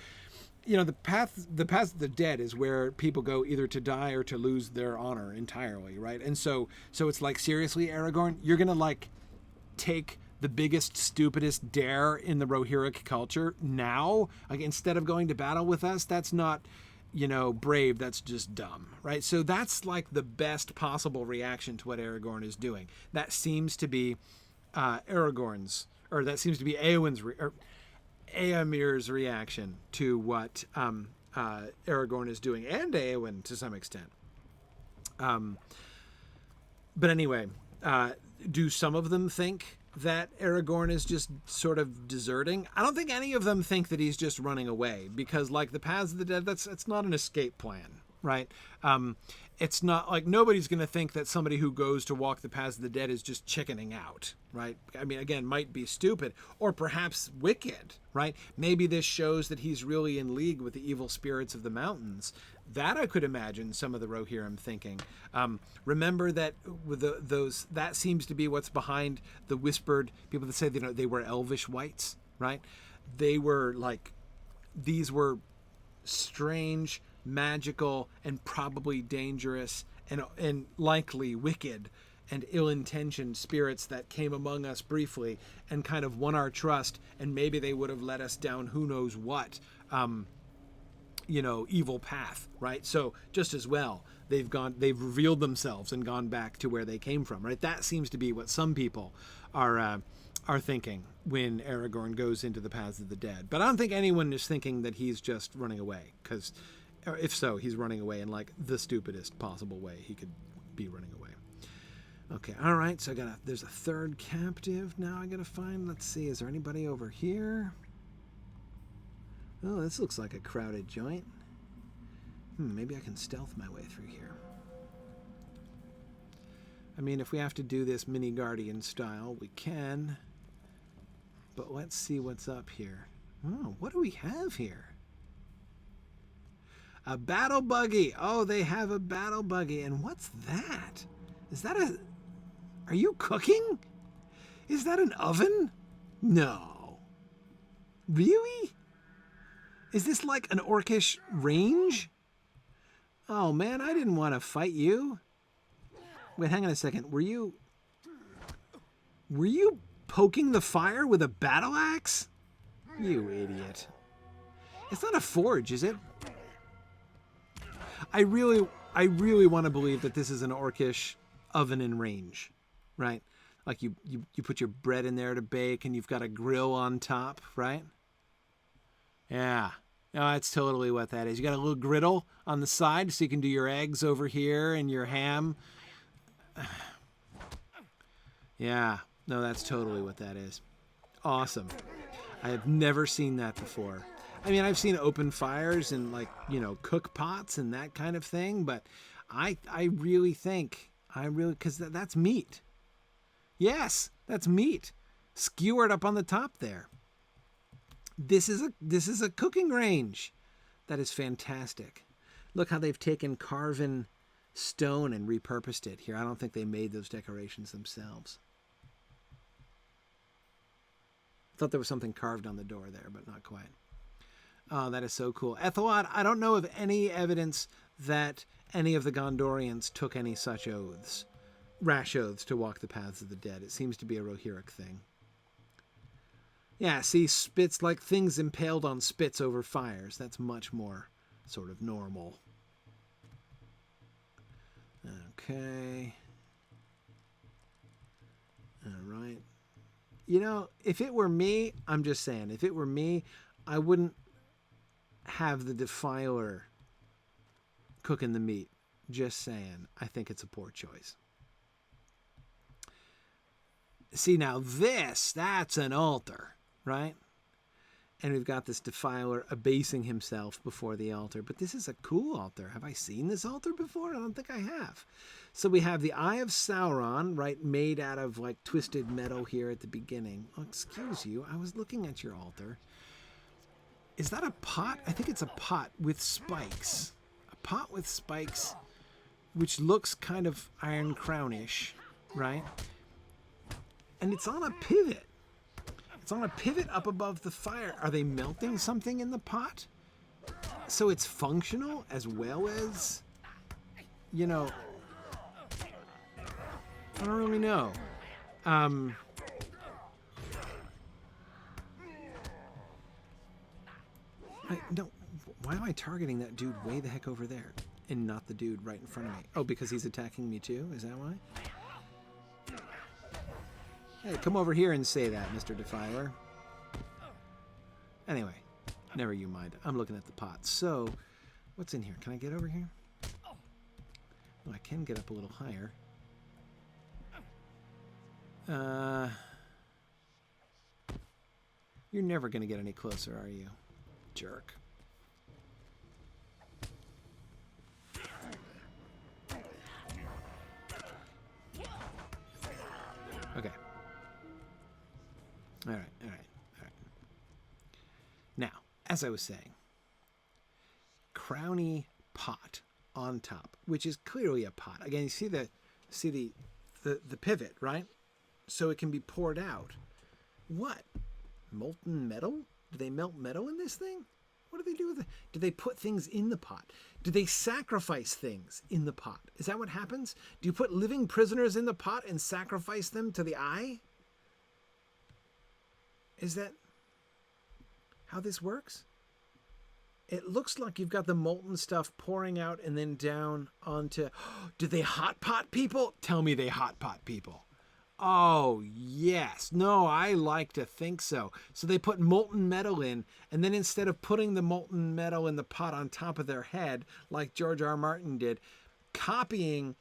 the paths of the dead is where people go either to die or to lose their honor entirely, right? And so it's like, seriously, Aragorn, you're going to take the biggest, stupidest dare in the Rohirric culture now, instead of going to battle with us? That's not, brave. That's just dumb, right? So that's like the best possible reaction to what Aragorn is doing. That seems to be Éomer's reaction to what Aragorn is doing, and Éowyn to some extent. But anyway, do some of them think that Aragorn is just sort of deserting? I don't think any of them think that he's just running away, because like the Paths of the Dead, it's not an escape plan, right? It's not like, nobody's going to think that somebody who goes to walk the Paths of the Dead is just chickening out, right? I mean, again, might be stupid or perhaps wicked, right? Maybe this shows that he's really in league with the evil spirits of the mountains. That I could imagine some of the Rohirrim thinking. Remember that with that seems to be what's behind the whispered people that say they were elvish wights, right? They were these were strange, magical, and probably dangerous and likely wicked and ill-intentioned spirits that came among us briefly and kind of won our trust, and maybe they would have led us down who knows what evil path, right? So just as well, they've revealed themselves and gone back to where they came from, right? That seems to be what some people are thinking when Aragorn goes into the Paths of the Dead. But I don't think anyone is thinking that he's just running away, because if so, he's running away in the stupidest possible way he could be running away. Okay, all right, so there's a third captive now I gotta find. Let's see, is there anybody over here? Oh, this looks like a crowded joint. Maybe I can stealth my way through here. I mean, if we have to do this mini Guardian style, we can. But let's see what's up here. Oh, what do we have here? A battle buggy. Oh, they have a battle buggy. And what's that? Is that Are you cooking? Is that an oven? No. Really? Is this like an orcish range? Oh man, I didn't want to fight you. Wait, hang on a second. Were you poking the fire with a battle axe? You idiot. It's not a forge, is it? I really want to believe that this is an orcish oven and range, right? Like you put your bread in there to bake and you've got a grill on top, right? Yeah. No, that's totally what that is. You got a little griddle on the side so you can do your eggs over here and your ham. Yeah. No, that's totally what that is. Awesome. I have never seen that before. I mean, I've seen open fires and cook pots and that kind of thing, but I really think, because that's meat. Yes, that's meat. Skewered up on the top there. This is a cooking range. That is fantastic. Look how they've taken carven stone and repurposed it here. I don't think they made those decorations themselves. I thought there was something carved on the door there, but not quite. Oh, that is so cool. Ethelwad, I don't know of any evidence that any of the Gondorians took any such oaths, rash oaths to walk the paths of the dead. It seems to be a Rohirric thing. Yeah, see, spits like things impaled on spits over fires. That's much more sort of normal. Okay. All right. You know, if it were me, I'm just saying, if it were me, I wouldn't have the defiler cooking the meat. Just saying. I think it's a poor choice. See, now that's an altar, right? And we've got this defiler abasing himself before the altar. But this is a cool altar. Have I seen this altar before? I don't think I have. So we have the Eye of Sauron, right, made out of like twisted metal here at the beginning. Oh, excuse you. I was looking at your altar. Is that a pot? I think it's a pot with spikes. A pot with spikes, which looks kind of Iron Crown-ish, right? And it's on a pivot. It's on a pivot up above the fire. Are they melting something in the pot? So it's functional as well as, I don't really know. Why am I targeting that dude way the heck over there and not the dude right in front of me? Oh, because he's attacking me too? Is that why? Hey, come over here and say that, Mr. Defiler. Anyway, never you mind. I'm looking at the pot. So, what's in here? Can I get over here? Oh, I can get up a little higher. You're never going to get any closer, are you? Jerk. Okay. All right. Now, as I was saying, crowny pot on top, which is clearly a pot. Again, you see the pivot, right? So it can be poured out. What? Molten metal? Do they melt metal in this thing? What do they do with it? Do they put things in the pot? Do they sacrifice things in the pot? Is that what happens? Do you put living prisoners in the pot and sacrifice them to the eye? Is that how this works? It looks like you've got the molten stuff pouring out and then down onto... Do they hot pot people? Tell me they hot pot people. Oh, yes. No, I like to think so. So they put molten metal in, and then instead of putting the molten metal in the pot on top of their head, like George R. R. Martin did, copying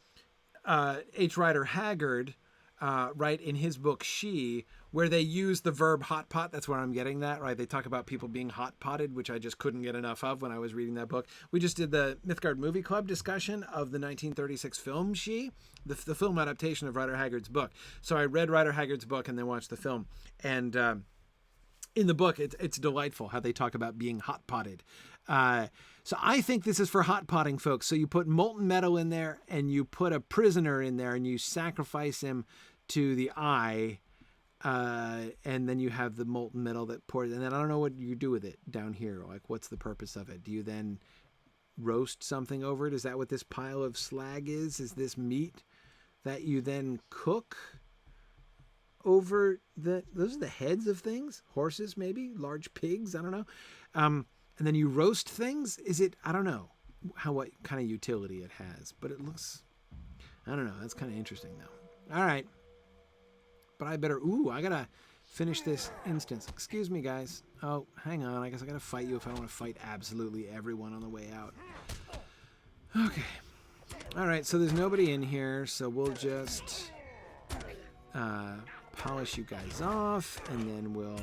H. Rider Haggard, right, in his book She, where they use the verb hot pot. That's where I'm getting that, right? They talk about people being hot potted, which I just couldn't get enough of when I was reading that book. We just did the Mythgard Movie Club discussion of the 1936 film She, the film adaptation of Rider Haggard's book. So I read Rider Haggard's book and then watched the film. And in the book, it's delightful how they talk about being hot potted. So I think this is for hot potting folks. So you put molten metal in there and you put a prisoner in there and you sacrifice him to the eye. And then you have the molten metal that pours, and then I don't know what you do with it down here. Like, what's the purpose of it? Do you then roast something over it? Is that what this pile of slag is? Is this meat that you then cook over those are the heads of things? Horses, maybe? Large pigs? I don't know. And then you roast things? Is it, I don't know what kind of utility it has, but it looks, I don't know. That's kind of interesting though. All right. But I better, I gotta finish this instance. Excuse me, guys. Oh, hang on. I guess I gotta fight you if I don't want to fight absolutely everyone on the way out. Okay. All right, so there's nobody in here, so we'll just polish you guys off, and then we'll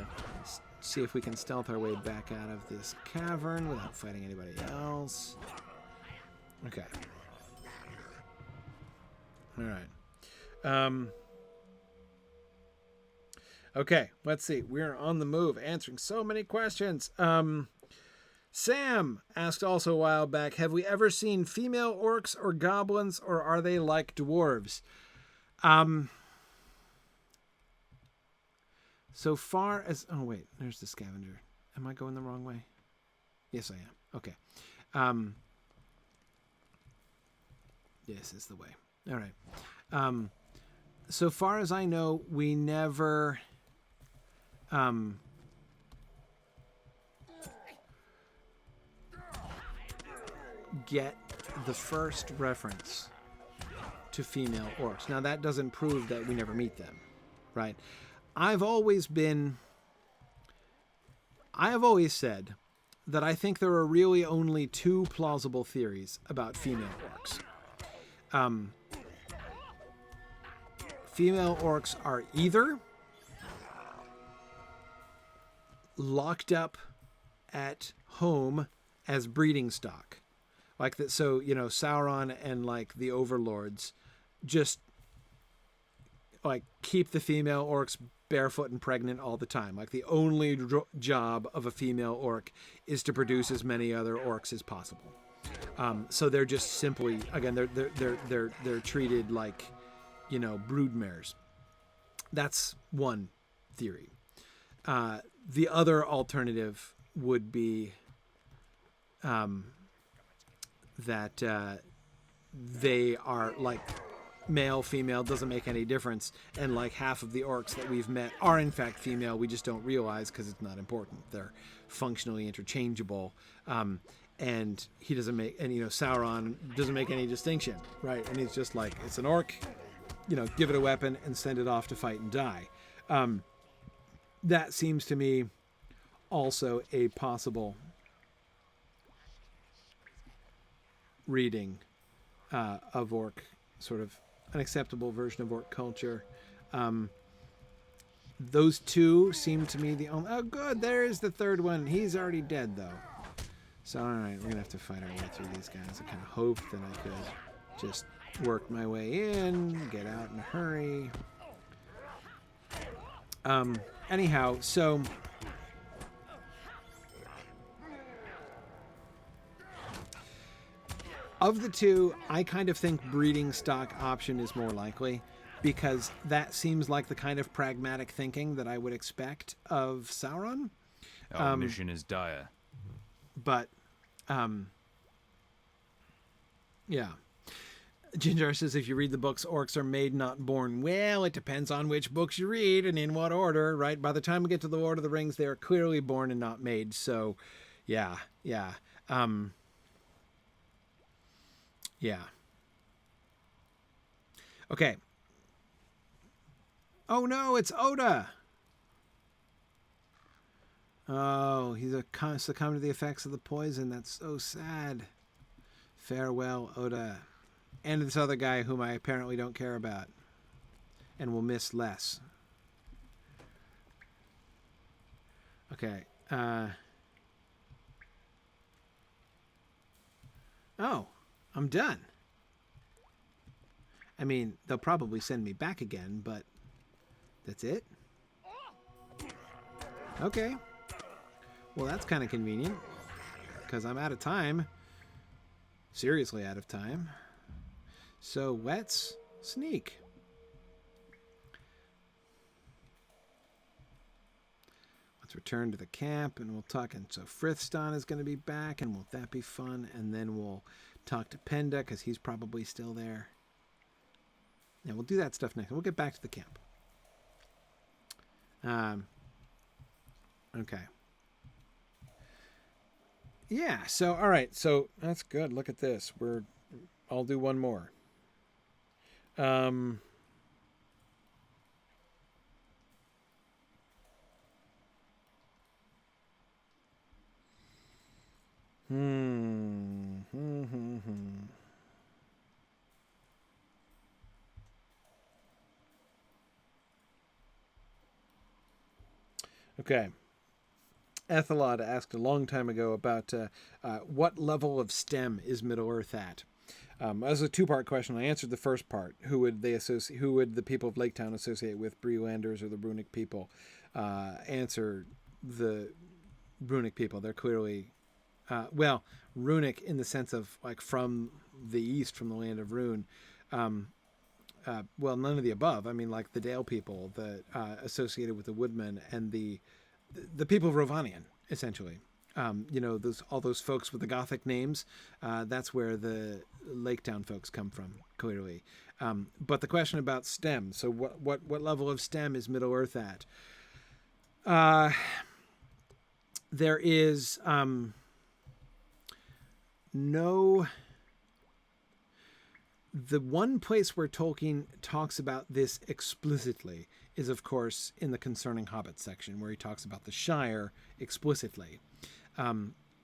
see if we can stealth our way back out of this cavern without fighting anybody else. Okay. All right. Okay, let's see. We're on the move, answering so many questions. Sam asked also a while back, have we ever seen female orcs or goblins, or are they like dwarves? So far as... Oh, wait. There's the scavenger. Am I going the wrong way? Yes, I am. Okay. This is the way. All right. So far as I know, we never... get the first reference to female orcs. Now, that doesn't prove that we never meet them, right? I have always said that I think there are really only two plausible theories about female orcs. Female orcs are either locked up at home as breeding stock, like that. So, Sauron and like the overlords just like keep the female orcs barefoot and pregnant all the time. Like the only job of a female orc is to produce as many other orcs as possible. So they're just simply, again, they're treated like, broodmares. That's one theory. The other alternative would be that they are like male, female, doesn't make any difference, and like half of the orcs that we've met are in fact female. We just don't realize because it's not important. They're functionally interchangeable, and he doesn't make, and Sauron doesn't make any distinction, right? And he's just like, it's an orc, give it a weapon and send it off to fight and die. That seems to me also a possible reading of orc, sort of an acceptable version of orc culture. Those two seem to me the only... Oh, good, there's the third one. He's already dead, though. So, all right, we're going to have to fight our way through these guys. I kind of hoped that I could just work my way in, get out in a hurry. Anyhow, so... Of the two, I kind of think breeding stock option is more likely, because that seems like the kind of pragmatic thinking that I would expect of Sauron. Our mission is dire. But, yeah. Ginger says, if you read the books, orcs are made, not born. Well, it depends on which books you read and in what order, right? By the time we get to the Lord of the Rings, they are clearly born and not made. So, yeah. Yeah. Okay. Oh no, it's Oda. Oh, he's succumbed to the effects of the poison. That's so sad. Farewell, Oda. And this other guy whom I apparently don't care about and will miss less. Okay. Oh, I'm done. I mean, they'll probably send me back again, but that's it? Okay. Well, that's kind of convenient, because I'm out of time. Seriously out of time. So let's sneak. Let's return to the camp, and we'll talk. And so Frithstan is going to be back, and won't that be fun? And then we'll talk to Penda, because he's probably still there. Yeah, we'll do that stuff next. We'll get back to the camp. Okay. Yeah, so, all right. So, that's good. Look at this. I'll do one more. Okay. Ethelod asked a long time ago about what level of STEM is Middle-earth at. That was a two-part question. I answered the first part. Who would the people of Laketown associate with, Breelanders or the Runic people? Answer the Runic people. They're clearly, Runic in the sense of like from the east, from the land of Rune. None of the above. I mean, like the Dale people that associated with the Woodmen and the people of Rovanian, essentially. All those folks with the Gothic names. That's where the Laketown folks come from, clearly. But the question about STEM. So what level of STEM is Middle-earth at? There is no... The one place where Tolkien talks about this explicitly is, of course, in the Concerning Hobbits section, where he talks about the Shire explicitly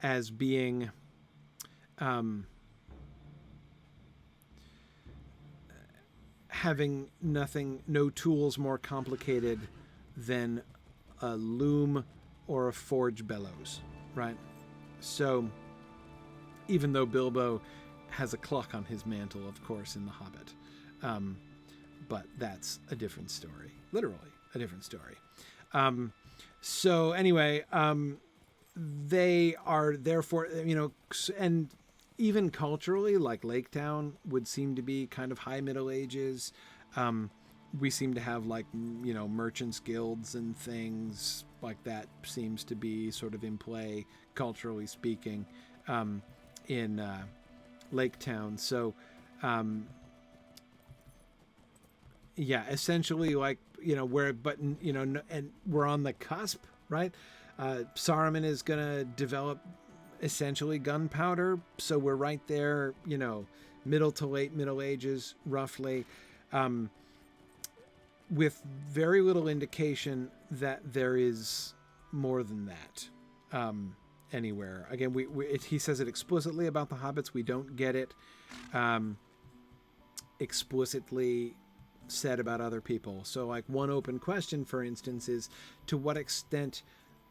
as being having no tools more complicated than a loom or a forge bellows, right? So even though Bilbo has a clock on his mantle, of course, in The Hobbit. But that's a different story. Literally a different story. So anyway, they are therefore, and even culturally, like Laketown would seem to be kind of high Middle Ages. We seem to have merchants guilds and things like that seems to be sort of in play, culturally speaking, in Laketown. So, essentially and we're on the cusp, right? Saruman is going to develop essentially gunpowder. So we're right there, middle to late Middle Ages, roughly, with very little indication that there is more than that. Anywhere. Again, he says it explicitly about the Hobbits. We don't get it explicitly said about other people. So, like, one open question, for instance, is to what extent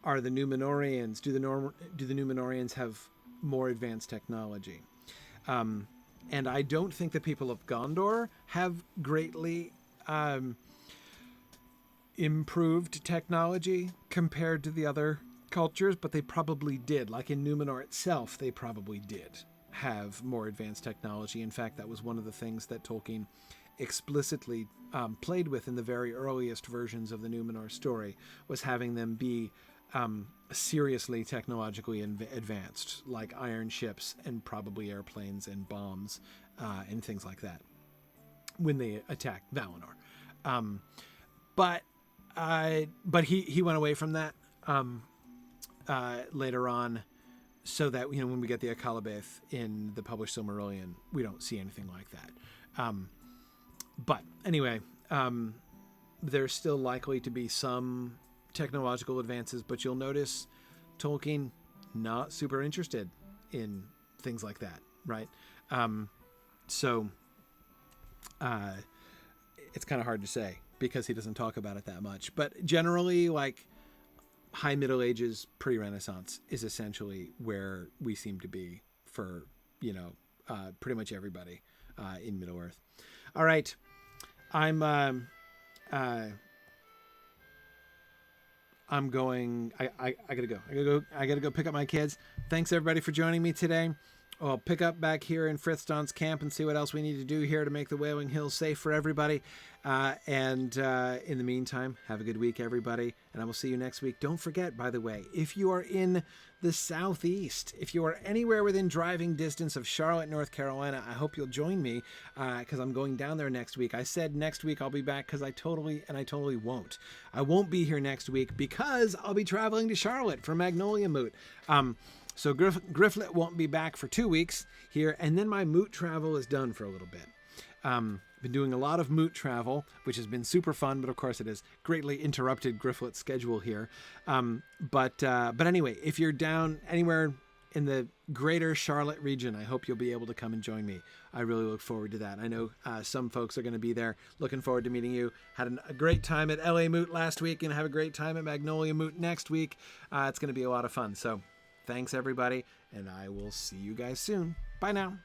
are the Númenóreans? Do the Númenóreans have more advanced technology? And I don't think the people of Gondor have greatly improved technology compared to the other cultures, but they probably did. Like in Númenor itself, they probably did have more advanced technology. In fact, that was one of the things that Tolkien explicitly played with in the very earliest versions of the Númenor story, was having them be seriously technologically advanced, like iron ships and probably airplanes and bombs and things like that when they attacked Valinor. But he went away from that later on, so that when we get the Akalabeth in the published Silmarillion, we don't see anything like that. But anyway, there's still likely to be some technological advances, but you'll notice Tolkien not super interested in things like that, right? So it's kind of hard to say because he doesn't talk about it that much. But generally, like, High Middle Ages, pre-Renaissance is essentially where we seem to be for, pretty much everybody in Middle-earth. All right. I'm going, I gotta go. I gotta go pick up my kids. Thanks everybody for joining me today. I'll pick up back here in Frithston's camp and see what else we need to do here to make the Wailing Hills safe for everybody. And in the meantime, have a good week, everybody. And I will see you next week. Don't forget, by the way, if you are in the Southeast, if you are anywhere within driving distance of Charlotte, North Carolina, I hope you'll join me because I'm going down there next week. I said next week I'll be back because I totally won't. I won't be here next week because I'll be traveling to Charlotte for Magnolia Moot. So Gryfflet won't be back for 2 weeks here, and then my moot travel is done for a little bit. Been doing a lot of moot travel, which has been super fun, but of course it has greatly interrupted Gryfflet's schedule here. But anyway, if you're down anywhere in the greater Charlotte region, I hope you'll be able to come and join me. I really look forward to that. I know some folks are going to be there. Looking forward to meeting you. Had a great time at LA Moot last week and have a great time at Magnolia Moot next week. It's going to be a lot of fun. So thanks, everybody, and I will see you guys soon. Bye now.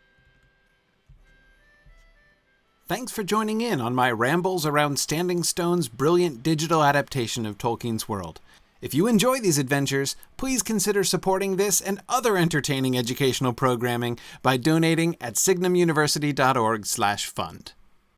Thanks for joining in on my rambles around Standing Stone's brilliant digital adaptation of Tolkien's world. If you enjoy these adventures, please consider supporting this and other entertaining educational programming by donating at signumuniversity.org/fund.